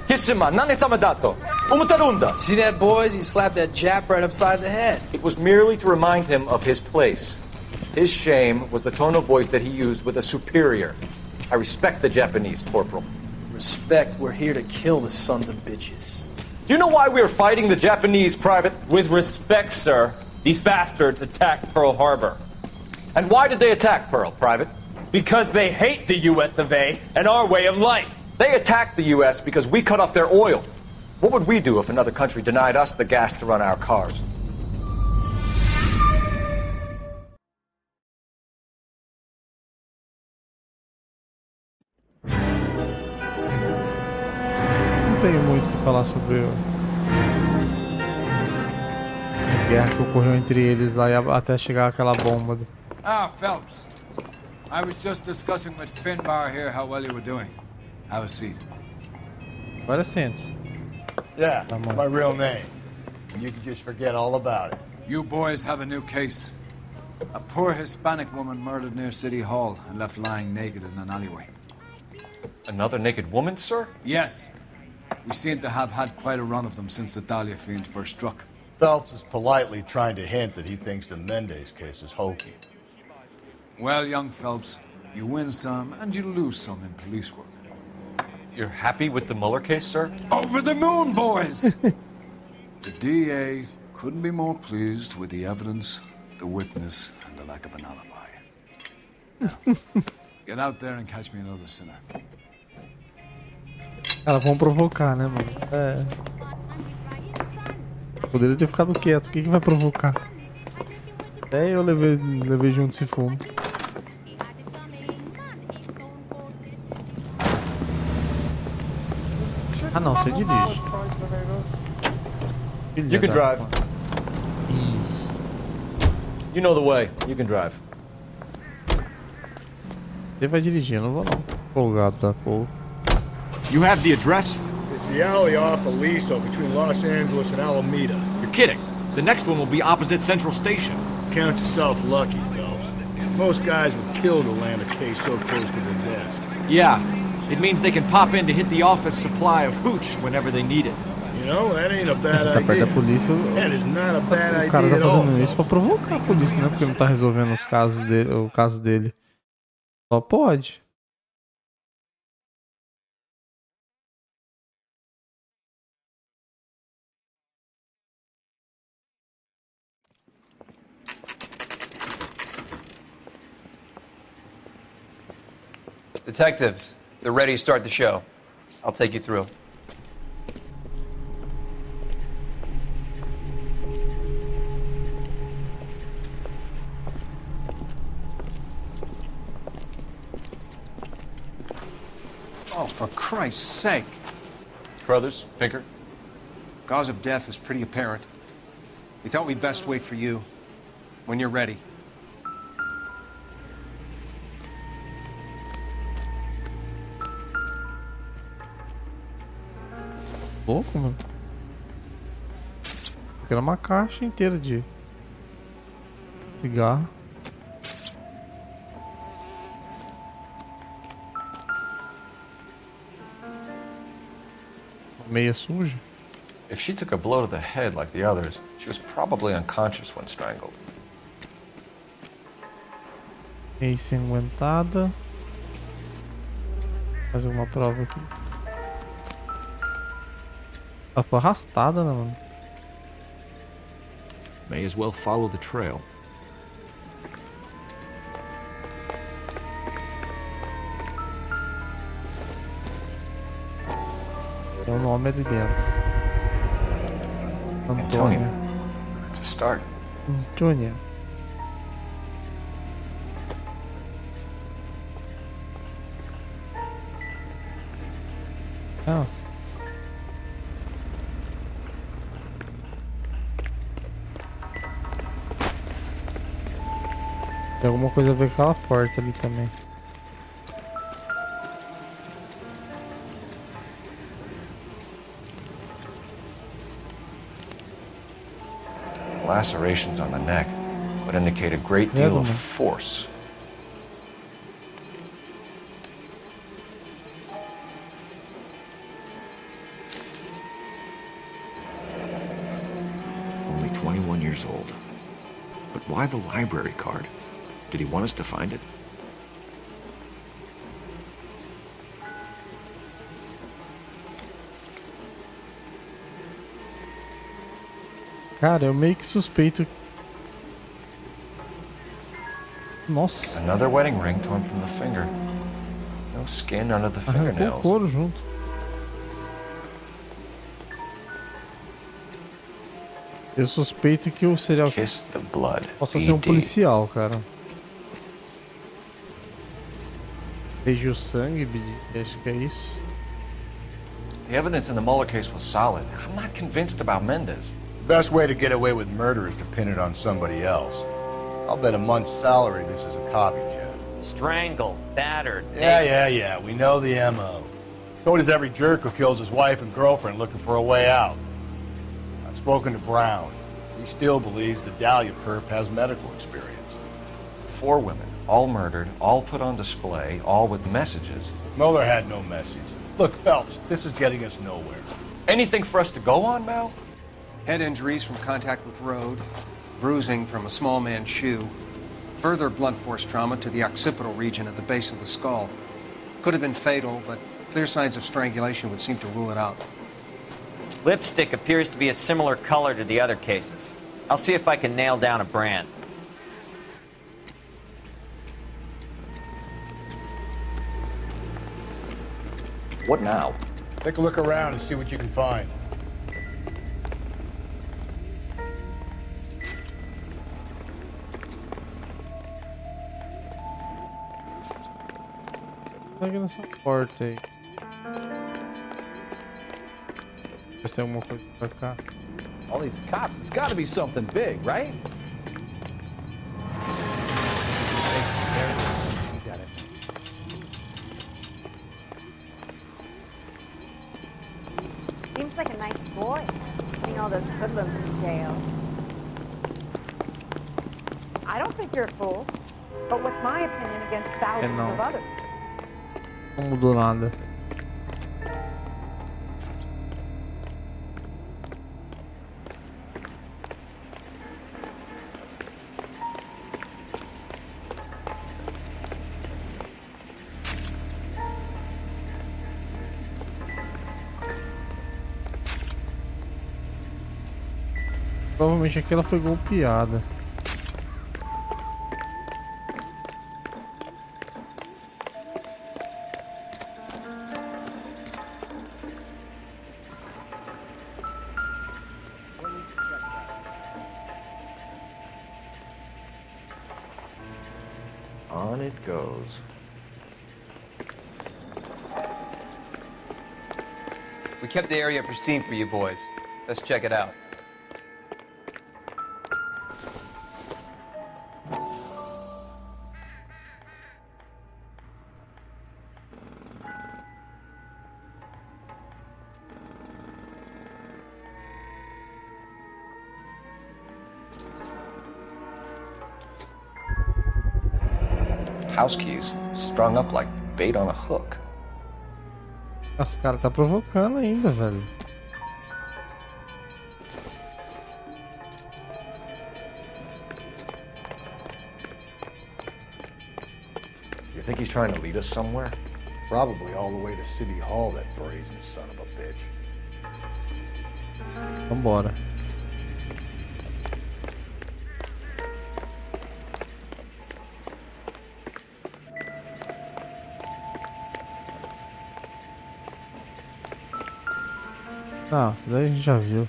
[SPEAKER 3] キスマ、何様だと思ってるんだ。
[SPEAKER 22] See that, boys? He slapped that Jap right upside the head.
[SPEAKER 3] It was merely to remind him of his place. His shame was the tone of voice that he used with a superior. I respect the Japanese, Corporal.
[SPEAKER 22] Respect, we're here to kill the sons of bitches.
[SPEAKER 3] Do you know why we are fighting the Japanese, Private?
[SPEAKER 5] With respect, sir, these bastards attacked Pearl Harbor.
[SPEAKER 3] And why did they attack Pearl, Private?
[SPEAKER 5] Because they hate the US of A and our way of life.
[SPEAKER 3] They attacked the U.S. because we cut off their oil. What would we do if another country denied us the gas to run our cars?
[SPEAKER 1] Não tenho muito o que falar sobre a guerra que ocorreu entre eles lá até chegar aquela bomba.
[SPEAKER 6] Ah, Phelps. I was just discussing with Finbar here how well you were doing. Have a seat.
[SPEAKER 1] Agora sente-se.
[SPEAKER 2] Yeah, my real name. And you can just forget all about it.
[SPEAKER 6] You boys have a new case. A poor Hispanic woman murdered near City Hall and left lying naked in an alleyway.
[SPEAKER 3] Another naked woman, sir?
[SPEAKER 6] Yes. We seem to have had quite a run of them since the Dahlia fiend first struck.
[SPEAKER 2] Phelps is politely trying to hint that he thinks the Mendez case is hokey.
[SPEAKER 6] Well, young Phelps, you win some and you lose some in police work.
[SPEAKER 3] You're happy with the Mueller case, sir?
[SPEAKER 6] Over the moon, boys! The DA couldn't be more pleased with the evidence, the witness, and the lack of an alibi. Now, get out there and catch me another sinner.
[SPEAKER 1] Cara, vamos provocar, né, mano? É. Poderia ter ficado quieto. O que vai provocar? Até eu levei junto esse fumo. Ah, não, você dirige.
[SPEAKER 3] You can drive.
[SPEAKER 1] Isso.
[SPEAKER 3] You know the way. You can drive.
[SPEAKER 1] Você vai dirigir, eu não vou não. Folgado da porra.
[SPEAKER 12] You have the address?
[SPEAKER 15] It's the alley off Aliso between Los Angeles and Alameda.
[SPEAKER 12] You're kidding. The next one will be opposite Central Station.
[SPEAKER 15] Count yourself lucky, Phelps. Most guys would kill to land a case so close to their desk.
[SPEAKER 12] Yeah, it means they can pop in to hit the office supply of hooch whenever they need it.
[SPEAKER 15] You know, that ain't a bad
[SPEAKER 1] Você tá perto da
[SPEAKER 15] idea.
[SPEAKER 1] polícia.
[SPEAKER 15] That is not a bad idea.
[SPEAKER 1] O cara tá
[SPEAKER 15] at all,
[SPEAKER 1] fazendo isso pra provocar a polícia, né? Porque não tá resolvendo os casos dele, o caso dele. Só pode.
[SPEAKER 4] Detectives, they're ready to start the show. I'll take you through.
[SPEAKER 11] Oh, for Christ's sake.
[SPEAKER 3] Brothers, Pinker?
[SPEAKER 11] Cause of death is pretty apparent. We thought we'd best wait for you. When you're ready.
[SPEAKER 1] Louco, mano. Era uma caixa inteira de cigarro. Meia suja.
[SPEAKER 3] If she took a blow to the head like the others, she was probably unconscious when strangled.
[SPEAKER 1] Meia ensanguentada. Fazer uma prova aqui. Ela foi arrastada, né, mano?
[SPEAKER 12] May as well follow the trail.
[SPEAKER 1] Tem um nome ali dentro. Antônia.
[SPEAKER 3] It's a start.
[SPEAKER 1] Antônia. Ah. Tem alguma coisa a ver com aquela porta ali também.
[SPEAKER 3] Lacerations on the neck would indicate a great deal of force.
[SPEAKER 12] Only 21 years old. But why the library card? Did he want us to find it?
[SPEAKER 1] Cara, eu meio que suspeito. Nossa.
[SPEAKER 3] Another wedding ring torn from the finger. No skin under the
[SPEAKER 1] Arrancou o
[SPEAKER 3] fingernails.
[SPEAKER 1] couro junto. Eu suspeito que o serial
[SPEAKER 3] Kiss the blood.
[SPEAKER 1] possa ser um policial, cara. Beijou o sangue, acho que é isso.
[SPEAKER 3] The evidence in the Mueller case was solid. I'm not convinced about Mendez.
[SPEAKER 2] The best way to get away with murder is to pin it on somebody else. I'll bet a month's salary this is a copycat.
[SPEAKER 4] Strangled, battered.
[SPEAKER 2] Yeah. We know the M.O. So does every jerk who kills his wife and girlfriend looking for a way out. I've spoken to Brown. He still believes the Dahlia perp has medical experience.
[SPEAKER 3] 4 women, all murdered, all put on display, all with messages.
[SPEAKER 2] Mueller had no message. Look, Phelps, this is getting us nowhere.
[SPEAKER 3] Anything for us to go on, Mal?
[SPEAKER 11] Head injuries from contact with road, bruising from a small man's shoe, further blunt force trauma to the occipital region at the base of the skull. Could have been fatal, but clear signs of strangulation would seem to rule it out.
[SPEAKER 7] Lipstick appears to be a similar color to the other cases. I'll see if I can nail down a brand.
[SPEAKER 3] What now?
[SPEAKER 2] Take a look around and see what you can find.
[SPEAKER 1] Pega nessa porta aí. Ver se tem alguma coisa pra cá.
[SPEAKER 12] All these cops, it's gotta be something big, right? You got it.
[SPEAKER 19] Seems like a nice boy, putting all those hoodlums in jail. I don't think you're a fool, but what's my opinion against thousands
[SPEAKER 1] não.
[SPEAKER 19] of others?
[SPEAKER 1] Não mudou nada. Provavelmente aqui ela foi golpeada.
[SPEAKER 3] On it goes.
[SPEAKER 10] We kept the area pristine for you boys. Let's check it out.
[SPEAKER 3] House keys, strung up like bait on a hook.
[SPEAKER 1] Os caras tá provocando ainda, velho.
[SPEAKER 3] You think he's trying to lead us somewhere?
[SPEAKER 2] Probably all the way to City Hall, that brazen son of a bitch.
[SPEAKER 1] Vambora. Ah, isso daí a gente já viu.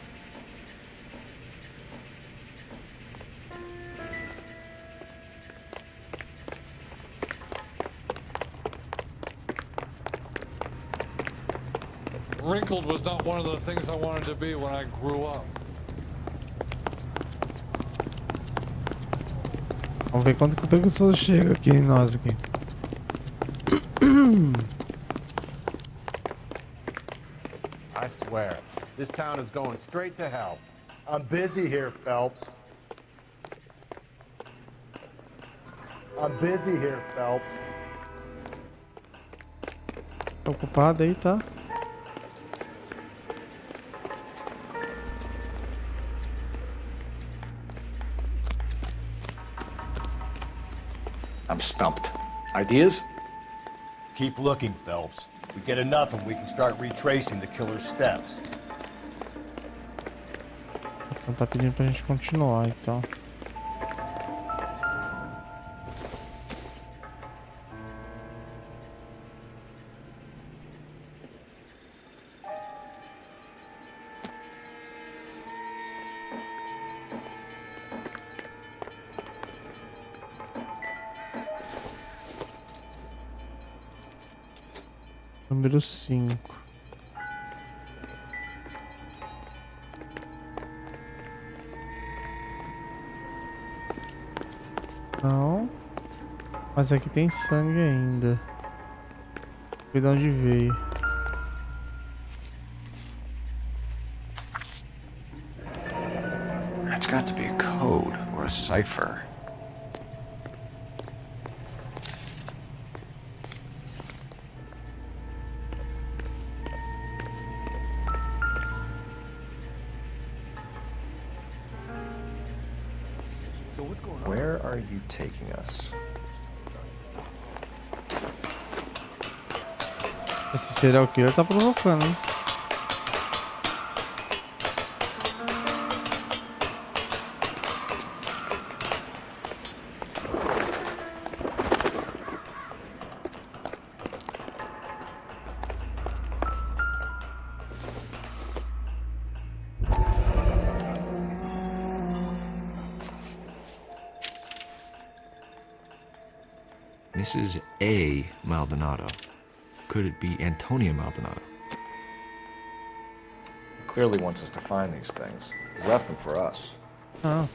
[SPEAKER 8] Wrinkled was not one of the things I wanted to be when I grew up.
[SPEAKER 1] Vamos ver quanto que o preguiçoso chega aqui em nós aqui.
[SPEAKER 12] I swear, this town is going straight to hell.
[SPEAKER 2] I'm busy here, Phelps. I'm busy here, Phelps.
[SPEAKER 1] Tá ocupado aí, tá?
[SPEAKER 3] I'm stumped. Ideas?
[SPEAKER 2] Keep looking, Phelps. We get enough and we can start retracing the killer's steps.
[SPEAKER 1] Então tá pedindo pra gente continuar, então. Número 5. Não. Mas aqui tem sangue ainda. Vou ver de onde veio.
[SPEAKER 11] got to be a code or a cipher.
[SPEAKER 3] Where are you taking us?
[SPEAKER 1] Esse serial killer tá provocando, hein?
[SPEAKER 12] Mrs. A. Maldonado. Could it be Antonia Maldonado?
[SPEAKER 3] He clearly wants us to find these things. He left them for us.
[SPEAKER 1] Oh.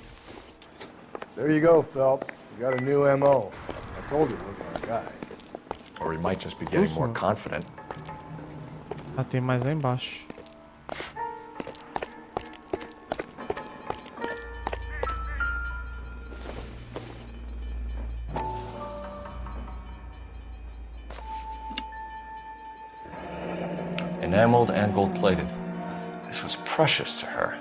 [SPEAKER 2] There you go, Phelps. You got a new M.O. I told you it wasn't our guy.
[SPEAKER 3] Or he might just be getting more confident.
[SPEAKER 1] Ah, tem mais lá embaixo.
[SPEAKER 3] Enameled and gold-plated. This was precious to her.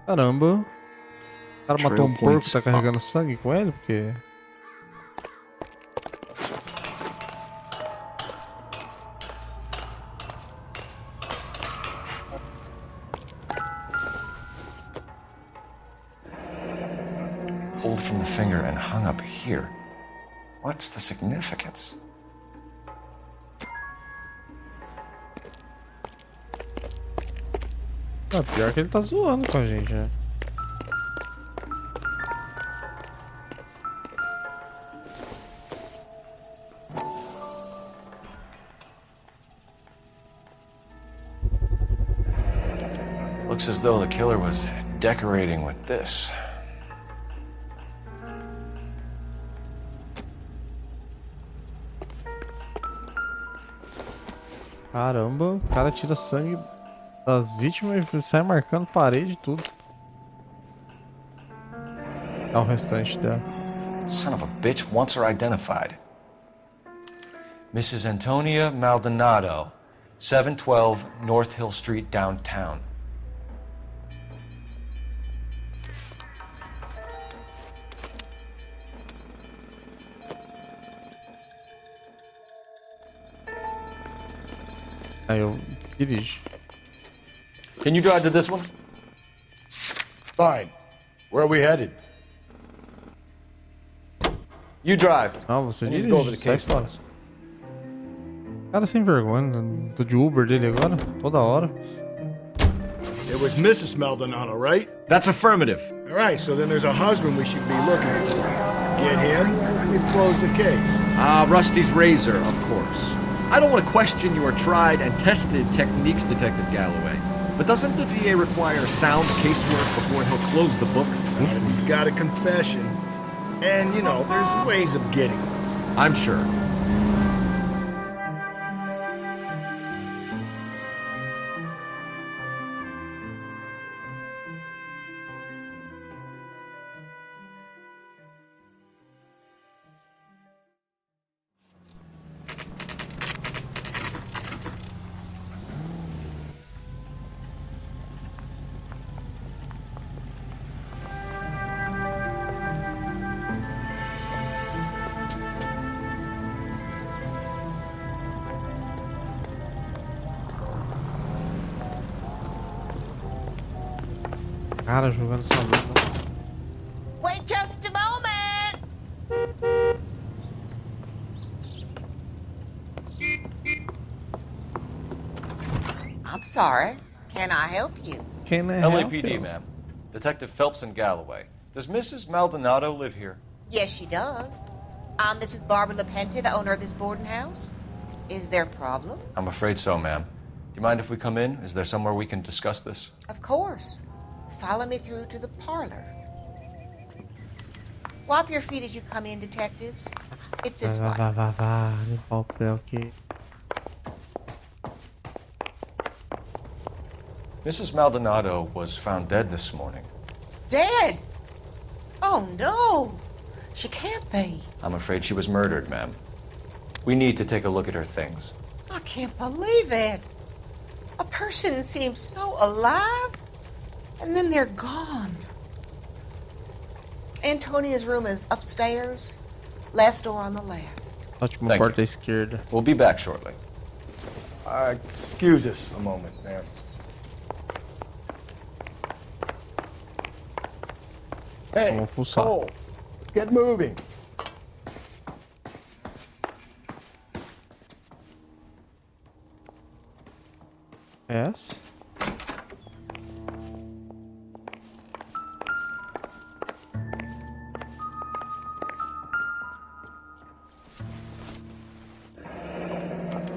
[SPEAKER 1] Caramba. O cara matou um porco e tá carregando sangue com ele, porque...
[SPEAKER 3] Pulled from the finger and hung up here. What's the significance?
[SPEAKER 1] Ah, pior que ele tá zoando com a gente, né?
[SPEAKER 3] Looks as though the killer was decorating with this.
[SPEAKER 1] Caramba, o cara tira sangue das vítimas e sai marcando parede e tudo. Dá o restante dela.
[SPEAKER 3] Son of a bitch wants her identified. Mrs. Antonia Maldonado, 712 North Hill Street, downtown.
[SPEAKER 1] Aí eu dirijo.
[SPEAKER 3] Can you drive to this one?
[SPEAKER 2] Fine. Where are we headed?
[SPEAKER 3] You drive.
[SPEAKER 1] Não, você
[SPEAKER 3] I need to go over the
[SPEAKER 1] dirige. Sai
[SPEAKER 3] case
[SPEAKER 1] fora. Cara sem vergonha. Tô de Uber dele agora. Toda hora.
[SPEAKER 15] It was Mrs. Maldonado, right?
[SPEAKER 12] That's affirmative.
[SPEAKER 15] All right, so then there's a husband we should be looking for. Get him, we've closed the case.
[SPEAKER 12] Rusty's razor, of course. I don't want to question your tried and tested techniques, Detective Galloway. But doesn't the DA require sound casework before he'll close the book?
[SPEAKER 15] He's got a confession. And, you know, there's ways of getting it.
[SPEAKER 12] I'm sure.
[SPEAKER 1] Cara, jogando essa luta.
[SPEAKER 9] Wait just a moment! I'm sorry. Can I help you?
[SPEAKER 1] Can I help
[SPEAKER 3] LAPD,
[SPEAKER 1] you?
[SPEAKER 3] ma'am. Detective Phelps and Galloway. Does Mrs. Maldonado live here?
[SPEAKER 9] Yes, she does. I'm Mrs. Barbara LaPente, the owner of this boarding house. Is there a problem?
[SPEAKER 3] I'm afraid so, ma'am. Do you mind if we come in? Is there somewhere we can discuss this?
[SPEAKER 9] Of course. Follow me through to the parlor. Swap your feet as you come in, detectives. It's this
[SPEAKER 1] Vai,
[SPEAKER 9] way.
[SPEAKER 1] vai. Limpar o pé aqui.
[SPEAKER 3] Mrs. Maldonado was found dead this morning.
[SPEAKER 9] Dead? Oh, no. She can't be.
[SPEAKER 3] I'm afraid she was murdered, ma'am. We need to take a look at her things.
[SPEAKER 9] I can't believe it. A person seems so alive, and then they're gone. Antonia's room is upstairs, last door on the left.
[SPEAKER 1] Ótimo,
[SPEAKER 3] Thank
[SPEAKER 1] porta
[SPEAKER 3] you.
[SPEAKER 1] esquerda.
[SPEAKER 3] We'll be back shortly.
[SPEAKER 2] Excuse us a moment, ma'am. Hey,
[SPEAKER 1] Vamos fuçar.
[SPEAKER 2] Cole, let's get moving.
[SPEAKER 1] Yes.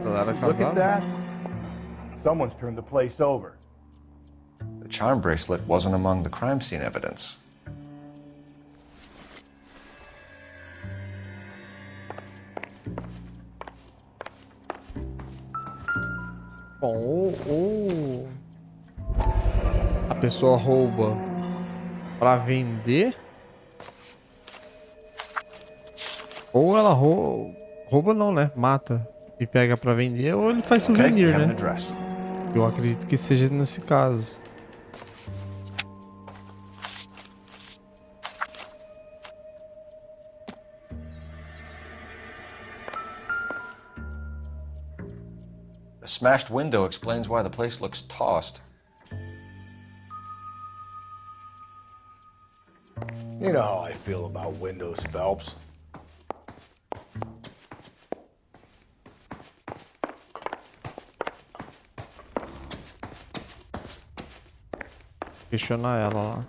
[SPEAKER 1] Galera
[SPEAKER 2] Look at
[SPEAKER 1] casada.
[SPEAKER 2] that. Someone's turned the place over.
[SPEAKER 3] The charm bracelet wasn't among the crime scene evidence.
[SPEAKER 1] Bom, a pessoa rouba pra vender, ou ela rouba não, né? Mata e pega pra vender, ou ele faz souvenir,
[SPEAKER 3] have an
[SPEAKER 1] né?
[SPEAKER 3] address.
[SPEAKER 1] Eu acredito que seja nesse caso.
[SPEAKER 3] The smashed window explains why the place looks tossed.
[SPEAKER 2] You know how I feel about windows, Phelps.
[SPEAKER 1] Questionar ela lá.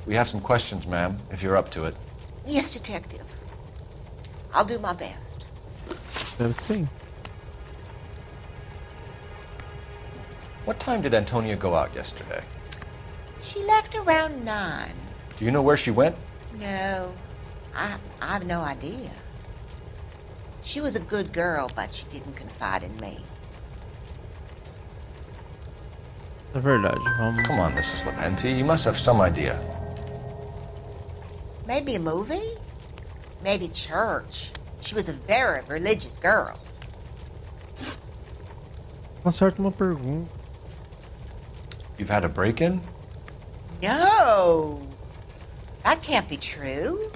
[SPEAKER 3] We have some questions, ma'am, if you're up to it.
[SPEAKER 9] Yes, detective. I'll do my best.
[SPEAKER 1] Espero que sim.
[SPEAKER 3] What time did Antonia go out yesterday?
[SPEAKER 9] She left around 9.
[SPEAKER 3] Do you know where she went?
[SPEAKER 9] No, I have no idea. She was a good girl, but she didn't confide in me.
[SPEAKER 1] É verdade, vamos.
[SPEAKER 3] Come on, Mrs. Lepenti, you must have some idea.
[SPEAKER 9] Maybe a movie? Maybe church. She was a very religious girl.
[SPEAKER 1] Acerta uma pergunta.
[SPEAKER 3] You've had a break-in?
[SPEAKER 9] No, that can't be true.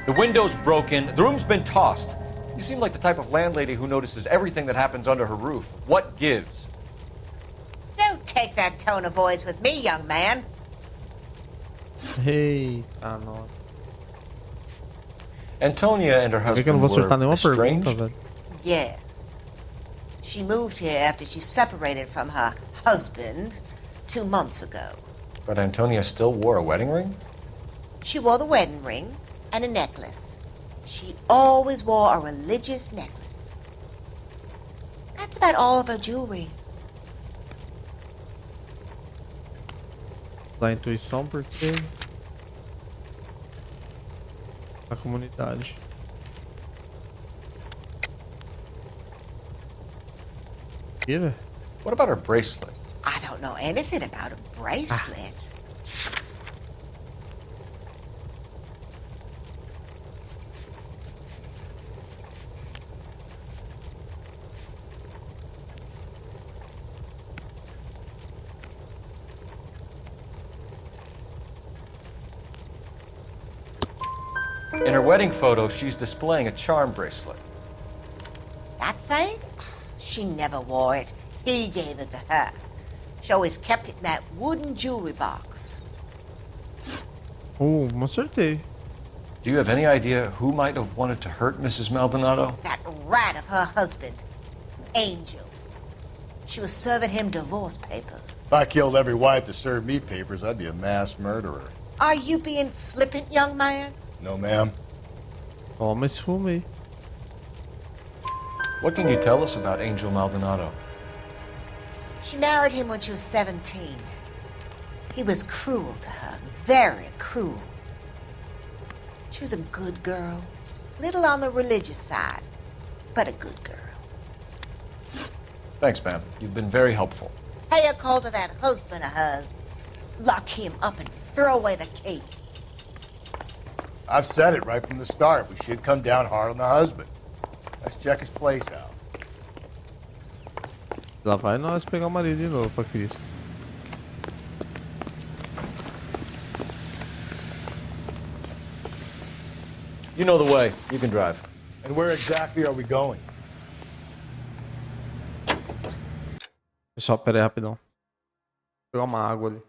[SPEAKER 3] The window's broken, the room's been tossed. You seem like the type of landlady who notices everything that happens under her roof. What gives?
[SPEAKER 9] Don't take that tone of voice with me, young man.
[SPEAKER 1] Eita, nossa.
[SPEAKER 3] Antonia and her
[SPEAKER 1] Por que eu não
[SPEAKER 3] husband
[SPEAKER 1] vou acertar
[SPEAKER 3] were
[SPEAKER 1] nenhuma
[SPEAKER 3] estranged?
[SPEAKER 1] pergunta, velho?
[SPEAKER 9] Yes. She moved here after she separated from her husband 2 months ago.
[SPEAKER 3] But Antonia still wore a wedding ring?
[SPEAKER 9] She wore the wedding ring and a necklace. She always wore a religious necklace. That's about all of her jewelry.
[SPEAKER 1] Da intuição, porque a comunidade. Mira.
[SPEAKER 3] What about her bracelet?
[SPEAKER 9] I don't know anything about a bracelet.
[SPEAKER 3] In her wedding photo, she's displaying a charm bracelet.
[SPEAKER 9] That thing? She never wore it. He gave it to her. She always kept it in that wooden jewelry box.
[SPEAKER 1] Oh, acertei.
[SPEAKER 3] Do you have any idea who might have wanted to hurt Mrs. Maldonado?
[SPEAKER 9] That rat of her husband, Angel. She was serving him divorce papers.
[SPEAKER 2] If I killed every wife that served me papers, I'd be a mass murderer.
[SPEAKER 9] Are you being flippant, young man?
[SPEAKER 2] No, ma'am.
[SPEAKER 1] Toma esse fumo aí.
[SPEAKER 3] What can you tell us about Angel Maldonado?
[SPEAKER 9] She married him when she was 17. He was cruel to her, very cruel. She was a good girl, little on the religious side, but a good girl.
[SPEAKER 3] Thanks, ma'am. You've been very helpful.
[SPEAKER 9] Pay a call to that husband of hers. Lock him up and throw away the key.
[SPEAKER 2] I've said it right from the start. We should come down hard on the husband. Let's check his place out.
[SPEAKER 1] Lá vai nós pegar o marido de novo pra Cristo.
[SPEAKER 3] You know the way. You can drive.
[SPEAKER 2] And where exactly are we going?
[SPEAKER 1] Pessoal, pera aí rapidão. Vou pegar uma água ali.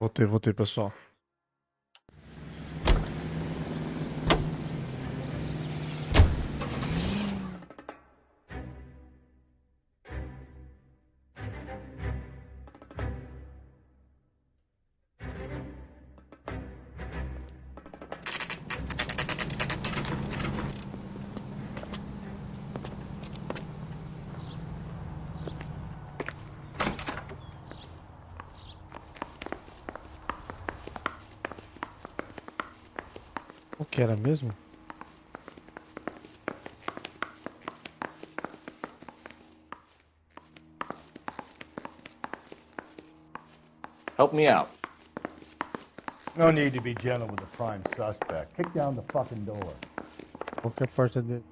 [SPEAKER 1] Voltei, pessoal. O que era mesmo?
[SPEAKER 3] Help me out.
[SPEAKER 2] No need to be gentle with the prime suspect. Kick down the fucking door.
[SPEAKER 1] Qualquer porta dele.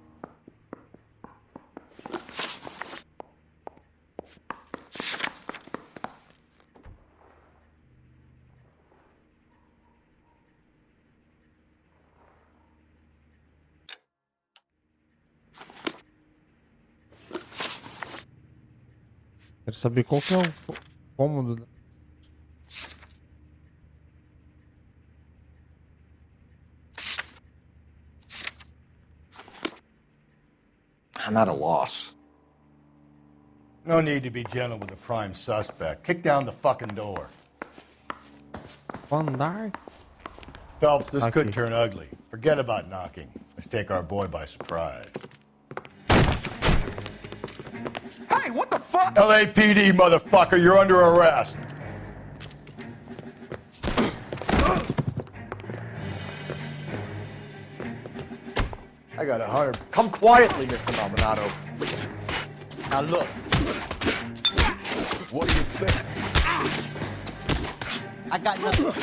[SPEAKER 1] Quero saber qual que é o cômodo.
[SPEAKER 12] I'm at a loss.
[SPEAKER 2] No need to be gentle with the prime suspect. Kick down the fucking door.
[SPEAKER 1] Andar.
[SPEAKER 2] Phelps, this could
[SPEAKER 1] Okay.
[SPEAKER 2] turn ugly. Forget about knocking. Let's take our boy by surprise.
[SPEAKER 21] Hey, what the fuck?
[SPEAKER 2] LAPD, motherfucker, you're under arrest. I got 100.
[SPEAKER 12] Come quietly, Mr. Maldonado. Now look.
[SPEAKER 2] What do you think?
[SPEAKER 12] I got nothing.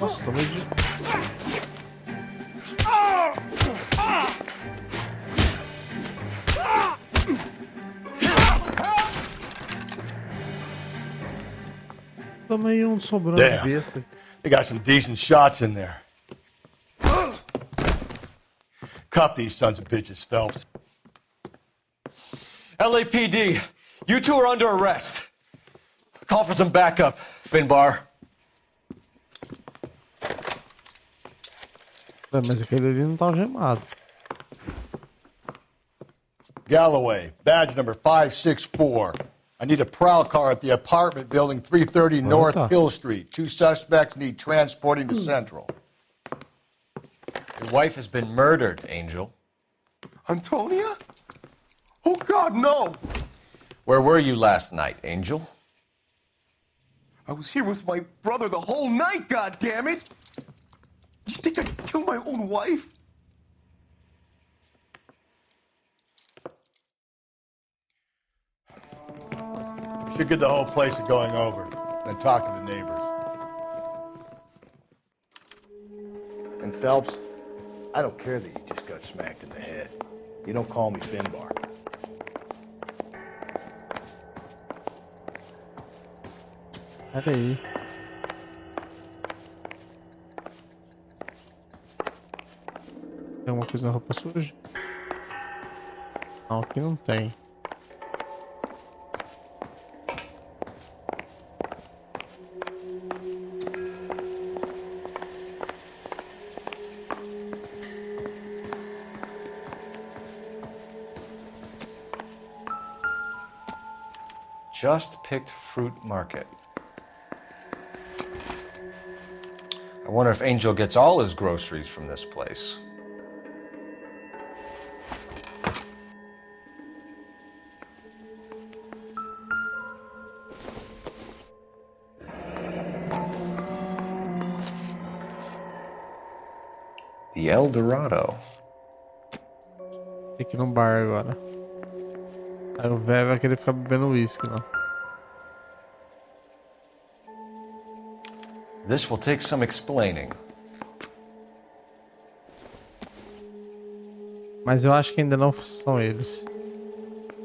[SPEAKER 1] Nossa, tomei de... Tomei sobrando de
[SPEAKER 2] Damn.
[SPEAKER 1] besta.
[SPEAKER 2] They got some decent shots in there. Cuff these sons of bitches, Phelps.
[SPEAKER 3] LAPD, you two are under arrest. Call for some backup, Finbar.
[SPEAKER 1] Mas aquele ali não tá algemado.
[SPEAKER 2] Galloway, badge number 564. I need a prowl car at the apartment building 330 North Hill Street. 2 suspects need transporting to Central.
[SPEAKER 3] Your wife has been murdered, Angel.
[SPEAKER 21] Antonia? Oh, God, no!
[SPEAKER 3] Where were you last night, Angel?
[SPEAKER 21] I was here with my brother the whole night, goddammit! You think I'd kill my own wife?
[SPEAKER 2] Should get the whole place going over, then talk to the neighbors. And Phelps, I don't care that you just got smacked in the head. You don't call me Finbar.
[SPEAKER 1] Pera aí. Tem alguma coisa na roupa suja? Não, aqui não tem.
[SPEAKER 3] Just picked fruit market. I wonder if Angel gets all his groceries from this place. The El Dorado.
[SPEAKER 1] Tem que ir num bar agora. Aí o velho vai querer ficar bebendo uísque lá.
[SPEAKER 3] This will take some explaining.
[SPEAKER 1] Mas eu acho que ainda não são eles.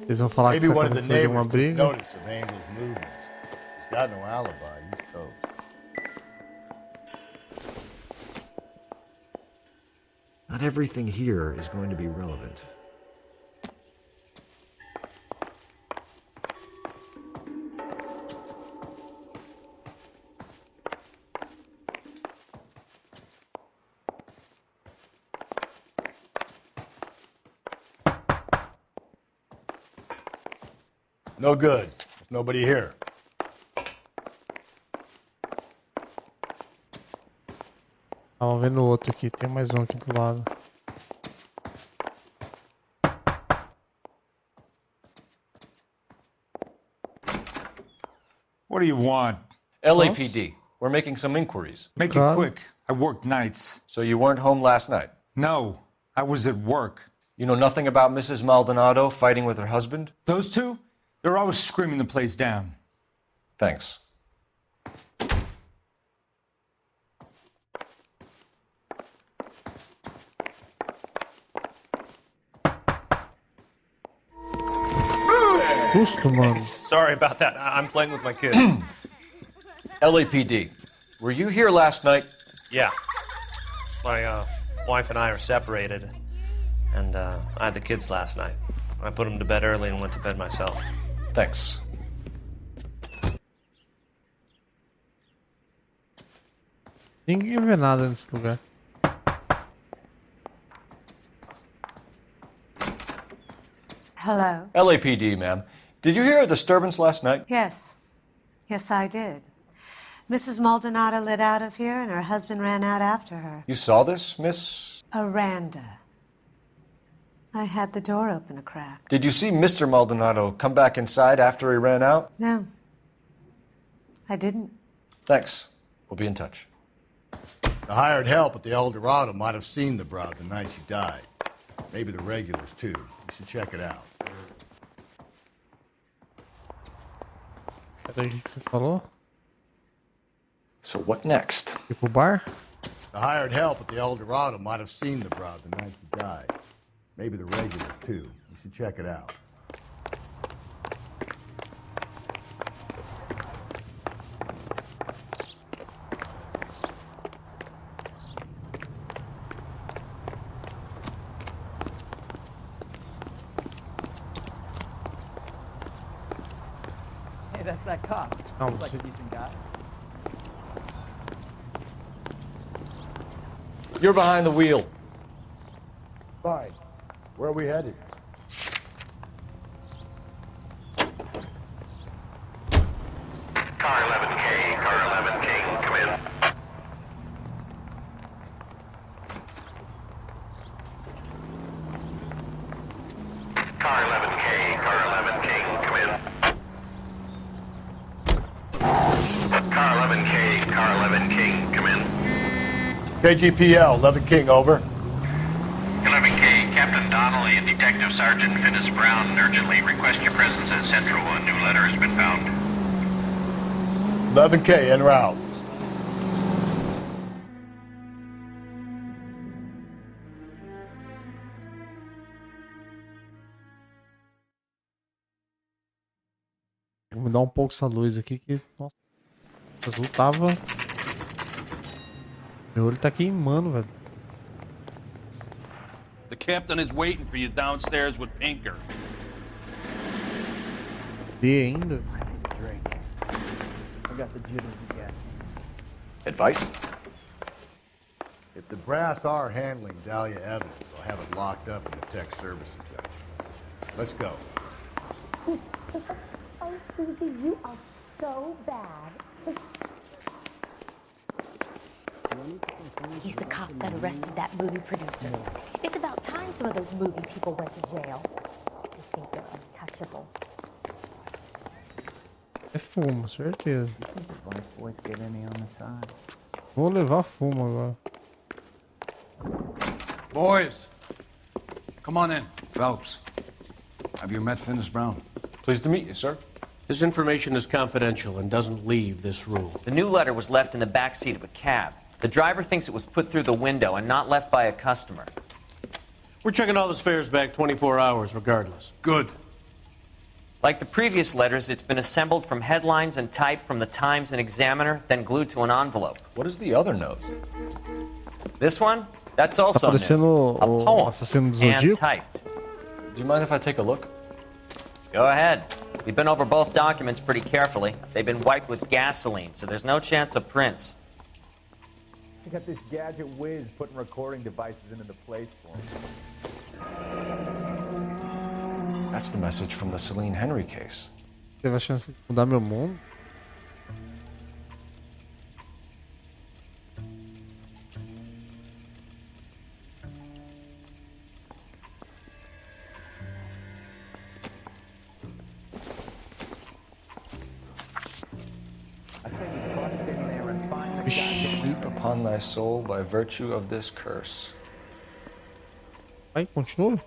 [SPEAKER 1] Eles vão falar que
[SPEAKER 2] Maybe
[SPEAKER 1] isso
[SPEAKER 2] one of the
[SPEAKER 1] aconteceu de uma
[SPEAKER 2] neighbors took
[SPEAKER 1] briga.
[SPEAKER 2] notice of Angel's movements. He's got no alibi. He's toast.
[SPEAKER 12] Not everything here is going to be relevant.
[SPEAKER 2] No good. There's nobody here.
[SPEAKER 1] Tava vendo outro aqui. Tem mais um aqui do lado.
[SPEAKER 14] What do you want?
[SPEAKER 3] LAPD. We're making some inquiries.
[SPEAKER 14] Make it quick. I work nights.
[SPEAKER 3] So you weren't home last night?
[SPEAKER 14] No, I was at work.
[SPEAKER 3] You know nothing about Mrs. Maldonado fighting with her husband?
[SPEAKER 14] Those two? They're always screaming the place down.
[SPEAKER 3] Thanks.
[SPEAKER 1] Susto, mano.
[SPEAKER 3] Sorry about that. I'm playing with my kids. LAPD, were you here last night?
[SPEAKER 17] Yeah. My wife and I are separated, and I had the kids last night. I put them to bed early and went to bed myself.
[SPEAKER 3] Thanks.
[SPEAKER 1] Ninguém vê nada nesse lugar.
[SPEAKER 18] Hello?
[SPEAKER 3] LAPD, ma'am. Did you hear a disturbance last night?
[SPEAKER 18] Yes. Yes, I did. Mrs. Maldonado lit out of here, and her husband ran out after her.
[SPEAKER 3] You saw this, Miss?
[SPEAKER 18] Aranda. I had the door open a crack.
[SPEAKER 3] Did you see Mr. Maldonado come back inside after he ran out?
[SPEAKER 18] No. I didn't.
[SPEAKER 3] Thanks. We'll be in touch.
[SPEAKER 2] The hired help at the El Dorado might have seen the broad the night she died. Maybe the regulars, too. You should check it out.
[SPEAKER 1] Peraí, o que você falou?
[SPEAKER 3] So what next?
[SPEAKER 1] Ir pro bar?
[SPEAKER 2] The hired help at the El Dorado might have seen the broad the night she died. Maybe the regulars, too. You should check it out.
[SPEAKER 10] Hey, that's that cop.
[SPEAKER 1] Oh,
[SPEAKER 10] Looks like a decent guy.
[SPEAKER 3] You're behind the wheel.
[SPEAKER 2] Fine. Where are we headed?
[SPEAKER 13] Car 11K, car 11K, come in. Car 11K, car 11K, come in. Car 11K, car 11K, come in.
[SPEAKER 2] KGPL, 11 King, over.
[SPEAKER 13] 11K, Captain Donnelly and Detective Sergeant Finnis Brown urgently request your presence at Central. A new letter has been found.
[SPEAKER 2] 11K, en route.
[SPEAKER 1] Vou mudar pouco essa luz aqui que. Nossa. O azul tava. Meu olho tá queimando, velho.
[SPEAKER 5] The captain is waiting for you downstairs with Pinker.
[SPEAKER 1] B ainda?
[SPEAKER 10] I got the jitters again.
[SPEAKER 16] Advice?
[SPEAKER 2] If the brass are handling Dahlia evidence, they'll have it locked up in the tech services section. Let's go.
[SPEAKER 23] Oh, Susie, you are so bad. He's the cop that arrested that movie producer. It's about time some of those movie people went to jail. They think they're untouchable.
[SPEAKER 1] É fumo, certeza.
[SPEAKER 10] Boys get any on the side.
[SPEAKER 1] Vou levar fumo agora.
[SPEAKER 6] Boys, come on in. Phelps, have you met Finnis Brown?
[SPEAKER 3] Pleased to meet you, sir.
[SPEAKER 24] This information is confidential and doesn't leave this room.
[SPEAKER 7] The new letter was left in the back seat of a cab. The driver thinks it was put through the window and not left by a customer.
[SPEAKER 24] We're checking all the fares back 24 hours regardless.
[SPEAKER 6] Good.
[SPEAKER 7] Like the previous letters, it's been assembled from headlines and typed from the Times and Examiner, then glued to an envelope.
[SPEAKER 3] What is the other note?
[SPEAKER 7] This one? That's
[SPEAKER 1] Tá
[SPEAKER 7] also
[SPEAKER 1] parecendo
[SPEAKER 7] new. A
[SPEAKER 1] o
[SPEAKER 7] poem,
[SPEAKER 1] assassino do
[SPEAKER 7] and
[SPEAKER 1] Zodíaco.
[SPEAKER 7] typed.
[SPEAKER 3] Do you mind if I take a look?
[SPEAKER 7] Go ahead. We've been over both documents pretty carefully. They've been wiped with gasoline, so there's no chance of prints.
[SPEAKER 25] I got this gadget whiz putting recording devices into the place for him.
[SPEAKER 3] That's the message from the Celine Henry case.
[SPEAKER 1] Teve a chance de mudar meu mundo?
[SPEAKER 3] Weep upon thy soul by virtue of this curse.
[SPEAKER 1] Aí, continua.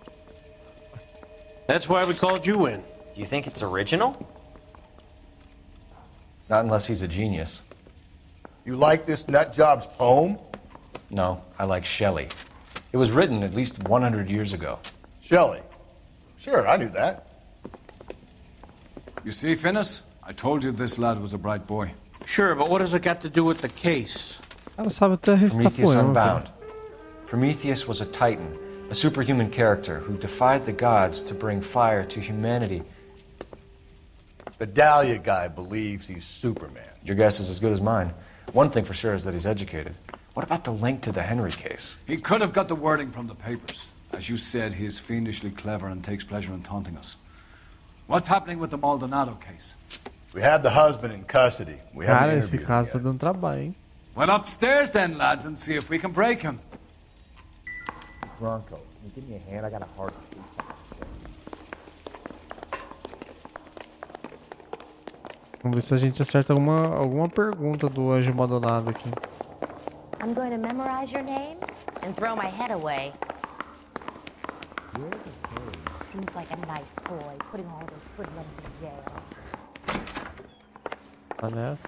[SPEAKER 24] That's why we called you in.
[SPEAKER 7] Do you think it's original?
[SPEAKER 3] Not unless he's a genius.
[SPEAKER 2] You like this nutjob's poem?
[SPEAKER 3] No, I like Shelley. It was written at least 100 years ago.
[SPEAKER 2] Shelley. Sure, I knew that.
[SPEAKER 6] You see, Finnis? I told you this lad was a bright boy.
[SPEAKER 24] Sure, but what does it got to do with the case?
[SPEAKER 1] Ela sabe até recitar
[SPEAKER 3] Prometheus
[SPEAKER 1] poema.
[SPEAKER 3] Unbound. Prometheus was a titan, a superhuman character who defied the gods to bring fire to humanity.
[SPEAKER 2] The Dahlia guy believes he's Superman.
[SPEAKER 3] Your guess is as good as mine. One thing for sure is that he's educated. What about the link to the Henry case?
[SPEAKER 6] He could have got the wording from the papers. As you said, he is fiendishly clever and takes pleasure in taunting us. What's happening with the Maldonado case?
[SPEAKER 2] We have the husband in custody. We haven't
[SPEAKER 1] Cara, esse
[SPEAKER 2] interviewed him
[SPEAKER 1] caso tá
[SPEAKER 2] yet.
[SPEAKER 1] dando trabalho, hein?
[SPEAKER 6] Well, upstairs then, lads, and see if we can break him.
[SPEAKER 25] Bronco, can you give me a hand? I got a hard case.
[SPEAKER 1] Vamos ver se a gente acerta alguma pergunta do Anjo Maldonado aqui.
[SPEAKER 23] I'm going to memorize your name and throw my head away. Seems like a nice boy, putting all those hoodlums in jail.
[SPEAKER 1] Tá nessa.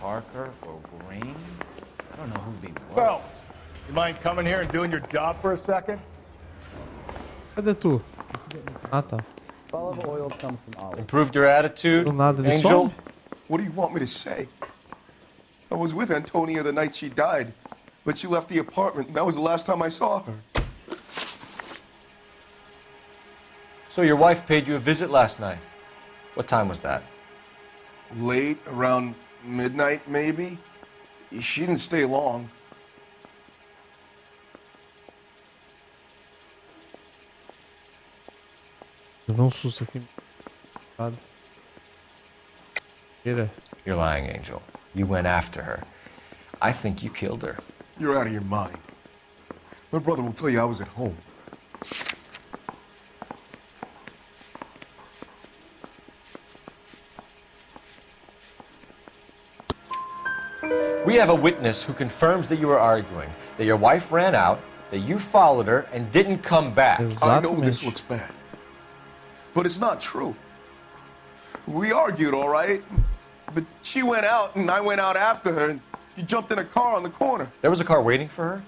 [SPEAKER 25] Parker or Green? I don't know who'd be worse.
[SPEAKER 2] Phelps, you mind coming here and doing your job for a second?
[SPEAKER 1] Cadê tu? Ah, tá.
[SPEAKER 25] Olive oil comes from olive.
[SPEAKER 3] Improved your attitude,
[SPEAKER 1] Do nada, ele
[SPEAKER 3] Angel?
[SPEAKER 1] some.
[SPEAKER 21] What do you want me to say? I was with Antonia the night she died, but she left the apartment, and that was the last time I saw her.
[SPEAKER 3] So your wife paid you a visit last night. What time was that?
[SPEAKER 21] Late, around midnight, maybe? She didn't stay long.
[SPEAKER 1] Levei susto aqui.
[SPEAKER 3] You're lying, Angel. You went after her. I think you killed her.
[SPEAKER 21] You're out of your mind. My brother will tell you I was at home.
[SPEAKER 3] We have a witness who confirms that you were arguing, that your wife ran out, that you followed her, and didn't come back.
[SPEAKER 21] I know this looks bad, but it's not true. We argued, all right, but she went out and I went out after her and she jumped in a car on the corner.
[SPEAKER 3] There was a car waiting for her?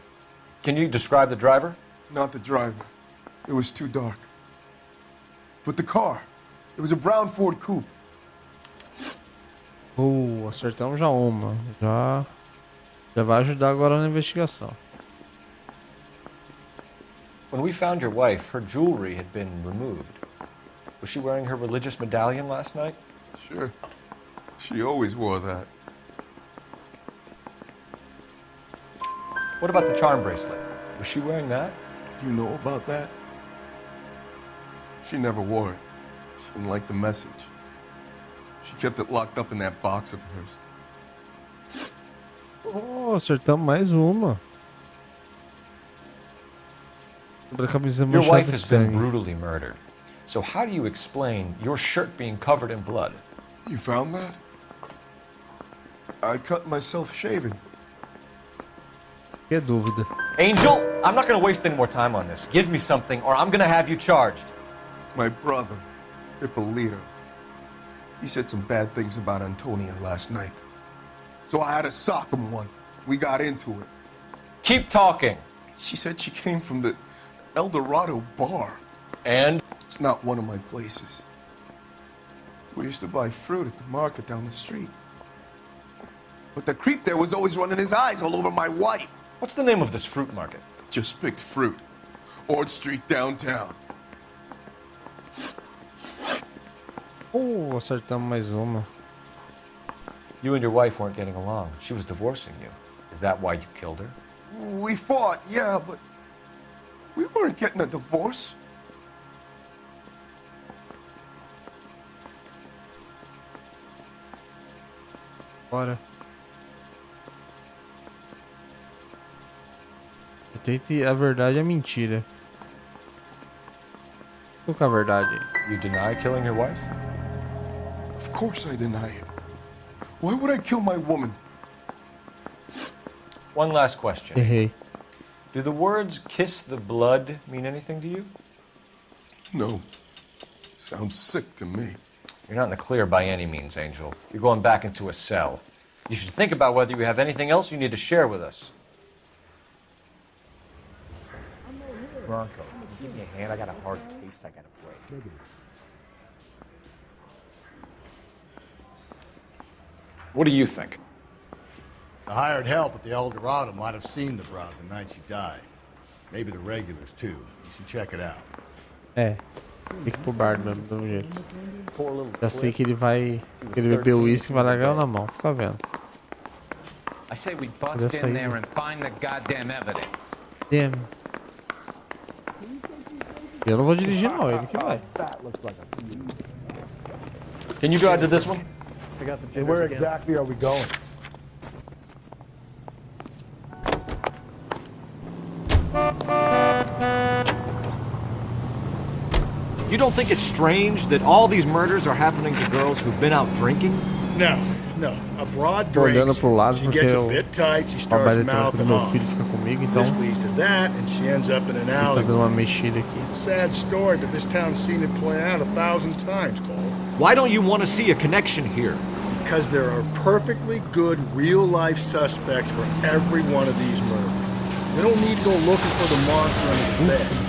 [SPEAKER 3] Can you describe the driver?
[SPEAKER 21] Not the driver. It was too dark. But the car, it was a brown Ford Coupe.
[SPEAKER 1] Acertamos já uma. Já vai ajudar agora na investigação.
[SPEAKER 3] When we found your wife, her jewelry had been removed. Was she wearing her religious medallion last night?
[SPEAKER 21] Sure. She always wore that.
[SPEAKER 3] What about the charm bracelet? Was she wearing that?
[SPEAKER 21] You know about that? She never wore it. She didn't like the message. She kept it locked up in that box of hers.
[SPEAKER 1] Acertamos mais uma. Sobre a camisa
[SPEAKER 3] Your
[SPEAKER 1] manchada
[SPEAKER 3] wife
[SPEAKER 1] de
[SPEAKER 3] has been
[SPEAKER 1] sangue.
[SPEAKER 3] brutally murdered. So how do you explain your shirt being covered in blood?
[SPEAKER 21] You found that? I cut myself shaving.
[SPEAKER 1] Que dúvida.
[SPEAKER 3] Angel, I'm not going to waste any more time on this. Give me something or I'm going to have you charged.
[SPEAKER 21] My brother, Ippolito, he said some bad things about Antonia last night. So I had to sock him one. We got into it.
[SPEAKER 3] Keep talking.
[SPEAKER 21] She said she came from the El Dorado bar.
[SPEAKER 3] And?
[SPEAKER 21] It's not one of my places. We used to buy fruit at the market down the street. But the creep there was always running his eyes all over my wife.
[SPEAKER 3] What's the name of this fruit market?
[SPEAKER 21] Just picked fruit. Orange Street downtown.
[SPEAKER 1] Acertamos mais uma.
[SPEAKER 3] You and your wife weren't getting along. She was divorcing you. Is that why you killed her?
[SPEAKER 21] We fought, yeah, but we weren't getting a divorce.
[SPEAKER 1] Bora. Tente a verdade e a mentira. Qual que é a verdade?
[SPEAKER 3] You deny killing your wife?
[SPEAKER 21] Of course I deny it. Why would I kill my woman?
[SPEAKER 3] One last question.
[SPEAKER 1] Errei.
[SPEAKER 3] Do the words kiss the blood mean anything to you?
[SPEAKER 21] No. Sounds sick to me.
[SPEAKER 3] You're not in the clear by any means, Angel. You're going back into a cell. You should think about whether you have anything else you need to share with us.
[SPEAKER 25] Bronco, can you give me a hand? I got a hard case I gotta break.
[SPEAKER 12] What do you think?
[SPEAKER 2] The hired help at the El Dorado might have seen the broad the night she died. Maybe the regulars, too. You should check it out.
[SPEAKER 1] É. Tem que ir pro bar do mesmo jeito. Já sei que ele vai. Que ele bebeu uísque e vai largar eu na mão. Fica vendo.
[SPEAKER 4] I say we bust in there and find the goddamn evidence.
[SPEAKER 1] Damn. Eu não vou dirigir não, ele que vai.
[SPEAKER 3] Can you drive to this one?
[SPEAKER 15] And where exactly are we going?
[SPEAKER 12] You don't think it's strange that all these murders are happening to girls who've been out drinking?
[SPEAKER 15] No. A broad
[SPEAKER 1] Tô olhando
[SPEAKER 15] drinks.
[SPEAKER 1] pro lado
[SPEAKER 15] She
[SPEAKER 1] porque
[SPEAKER 15] gets a
[SPEAKER 1] o
[SPEAKER 15] bit tight, she
[SPEAKER 1] trabalho
[SPEAKER 15] starts
[SPEAKER 1] eletrônico do
[SPEAKER 15] mouthing
[SPEAKER 1] meu
[SPEAKER 15] off.
[SPEAKER 1] filho fica comigo, então
[SPEAKER 15] This leads to that, and she ends up in an
[SPEAKER 1] ele tá
[SPEAKER 15] alley.
[SPEAKER 1] dando uma mexida aqui.
[SPEAKER 15] Sad story, but this town's seen it play out 1,000 times, Cole.
[SPEAKER 12] Why don't you want to see a connection here?
[SPEAKER 15] Because there are perfectly good real-life suspects for every one of these murders. We don't need to go looking for the monster on his bed.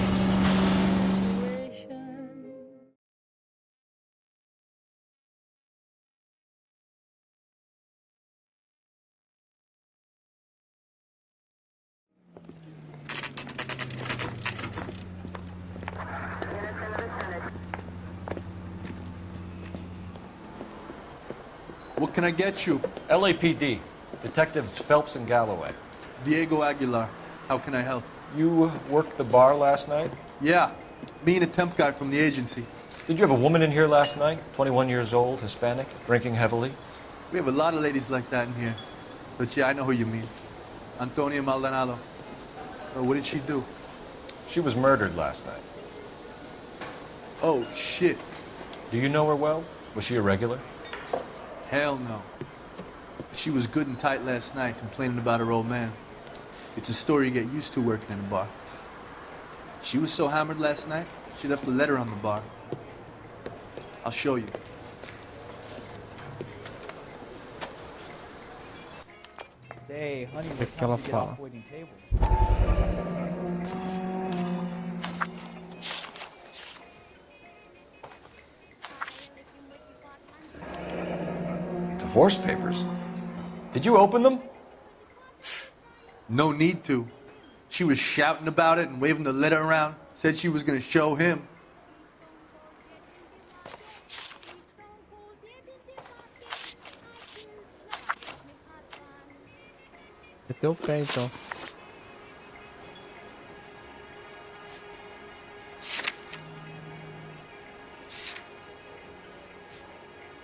[SPEAKER 8] What can I get you?
[SPEAKER 3] LAPD. Detectives Phelps and Galloway.
[SPEAKER 8] Diego Aguilar. How can I help?
[SPEAKER 3] You worked the bar last night?
[SPEAKER 8] Yeah. Me and a temp guy from the agency.
[SPEAKER 3] Did you have a woman in here last night? 21 years old, Hispanic, drinking heavily?
[SPEAKER 8] We have a lot of ladies like that in here. But yeah, I know who you mean. Antonia Maldonado. What did she do?
[SPEAKER 3] She was murdered last night.
[SPEAKER 8] Oh, shit.
[SPEAKER 3] Do you know her well? Was she a regular?
[SPEAKER 8] Hell no. She was good and tight last night, complaining about her old man. It's a story you get used to working in a bar. She was so hammered last night, she left a letter on the bar. I'll show you.
[SPEAKER 10] Say, honey,
[SPEAKER 1] O
[SPEAKER 10] what
[SPEAKER 1] que ela
[SPEAKER 10] time do you get
[SPEAKER 1] fala?
[SPEAKER 10] off waiting table?
[SPEAKER 3] Divorce papers? Did you open them?
[SPEAKER 8] No need to. She was shouting about it and waving the letter around. Said she was gonna show him.
[SPEAKER 1] Meteu o pé então.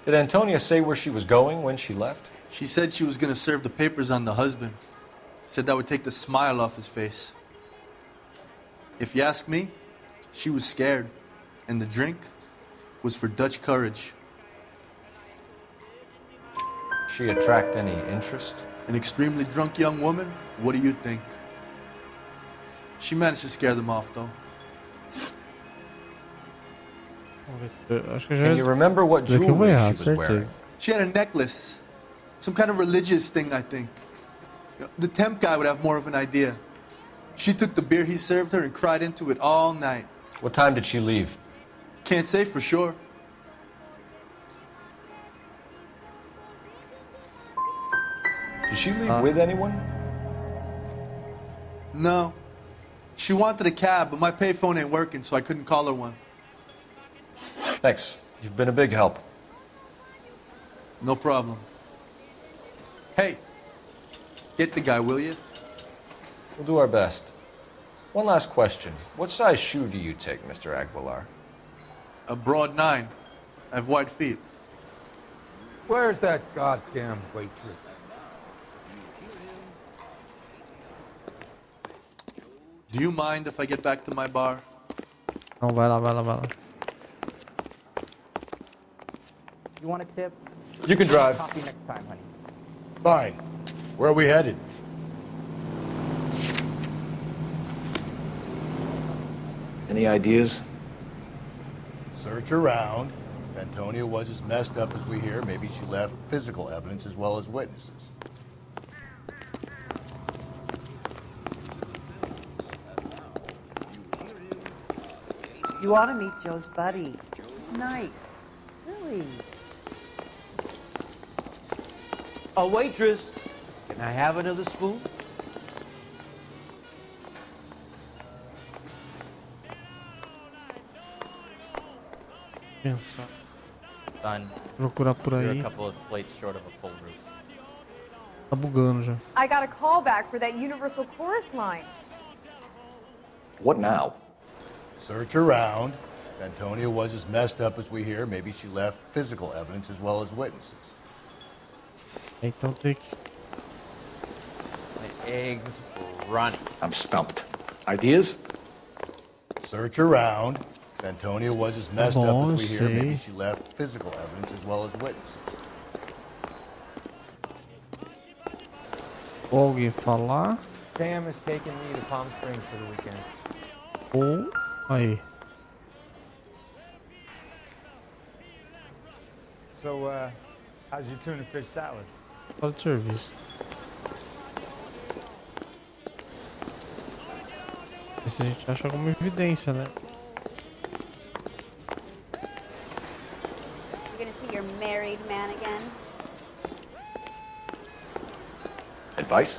[SPEAKER 3] Did Antonia say where she was going when she left?
[SPEAKER 8] She said she was gonna serve the papers on the husband. Said that would take the smile off his face. If you ask me, she was scared. And the drink was for Dutch courage.
[SPEAKER 3] She attract any interest?
[SPEAKER 8] An extremely drunk young woman? What do you think? She managed to scare them off, though.
[SPEAKER 1] Acho que eu já
[SPEAKER 3] Can you remember what
[SPEAKER 1] Isso daqui eu vou
[SPEAKER 3] jewelry
[SPEAKER 1] errar,
[SPEAKER 3] she was wearing?
[SPEAKER 1] certeza.
[SPEAKER 8] She had a necklace. Some kind of religious thing, I think. The temp guy would have more of an idea. She took the beer he served her and cried into it all night.
[SPEAKER 3] What time did she leave?
[SPEAKER 8] Can't say for sure.
[SPEAKER 3] Did she leave with anyone?
[SPEAKER 8] No. She wanted a cab, but my payphone ain't working, so I couldn't call her one.
[SPEAKER 3] Thanks. You've been a big help.
[SPEAKER 8] No problem. Hey, get the guy, will you?
[SPEAKER 3] We'll do our best. One last question. What size shoe do you take, Mr. Aguilar?
[SPEAKER 8] A broad 9. I have wide feet.
[SPEAKER 25] Where's that goddamn waitress?
[SPEAKER 8] Do you mind if I get back to my bar?
[SPEAKER 1] Não, vai lá, vai lá, vai lá.
[SPEAKER 10] You want a tip?
[SPEAKER 3] You can drive.
[SPEAKER 10] Coffee next time, honey.
[SPEAKER 2] Fine. Where are we headed?
[SPEAKER 3] Any ideas?
[SPEAKER 2] Search around. If Antonia was as messed up as we hear, maybe she left physical evidence as well as witnesses.
[SPEAKER 9] You ought to meet Joe's buddy. He's nice.
[SPEAKER 10] Really?
[SPEAKER 24] A waitress. Can I have another spoon?
[SPEAKER 1] Pensar.
[SPEAKER 7] Son,
[SPEAKER 1] Procurar por
[SPEAKER 7] you're
[SPEAKER 1] aí.
[SPEAKER 7] a couple of slates short of a full roof.
[SPEAKER 1] Tá bugando já.
[SPEAKER 11] I got a call back for that Universal Chorus line.
[SPEAKER 12] What now?
[SPEAKER 2] Search around. If Antonia was as messed up as we hear, maybe she left physical evidence as well as witnesses.
[SPEAKER 1] Então tem que...
[SPEAKER 4] My eggs running.
[SPEAKER 12] I'm stumped. Ideas?
[SPEAKER 2] Search around. If Antonia was as messed up as we hear, maybe
[SPEAKER 1] sei.
[SPEAKER 2] she left physical evidence as well as witnesses.
[SPEAKER 1] Ou alguém falar.
[SPEAKER 25] Sam is taking me to Palm Springs for the weekend.
[SPEAKER 1] Ou... Aí.
[SPEAKER 25] So, how's your tuna fish salad?
[SPEAKER 1] Fora de serviço. Ver se a gente acha alguma evidência, né?
[SPEAKER 14] You're gonna see your married man again?
[SPEAKER 12] Advice?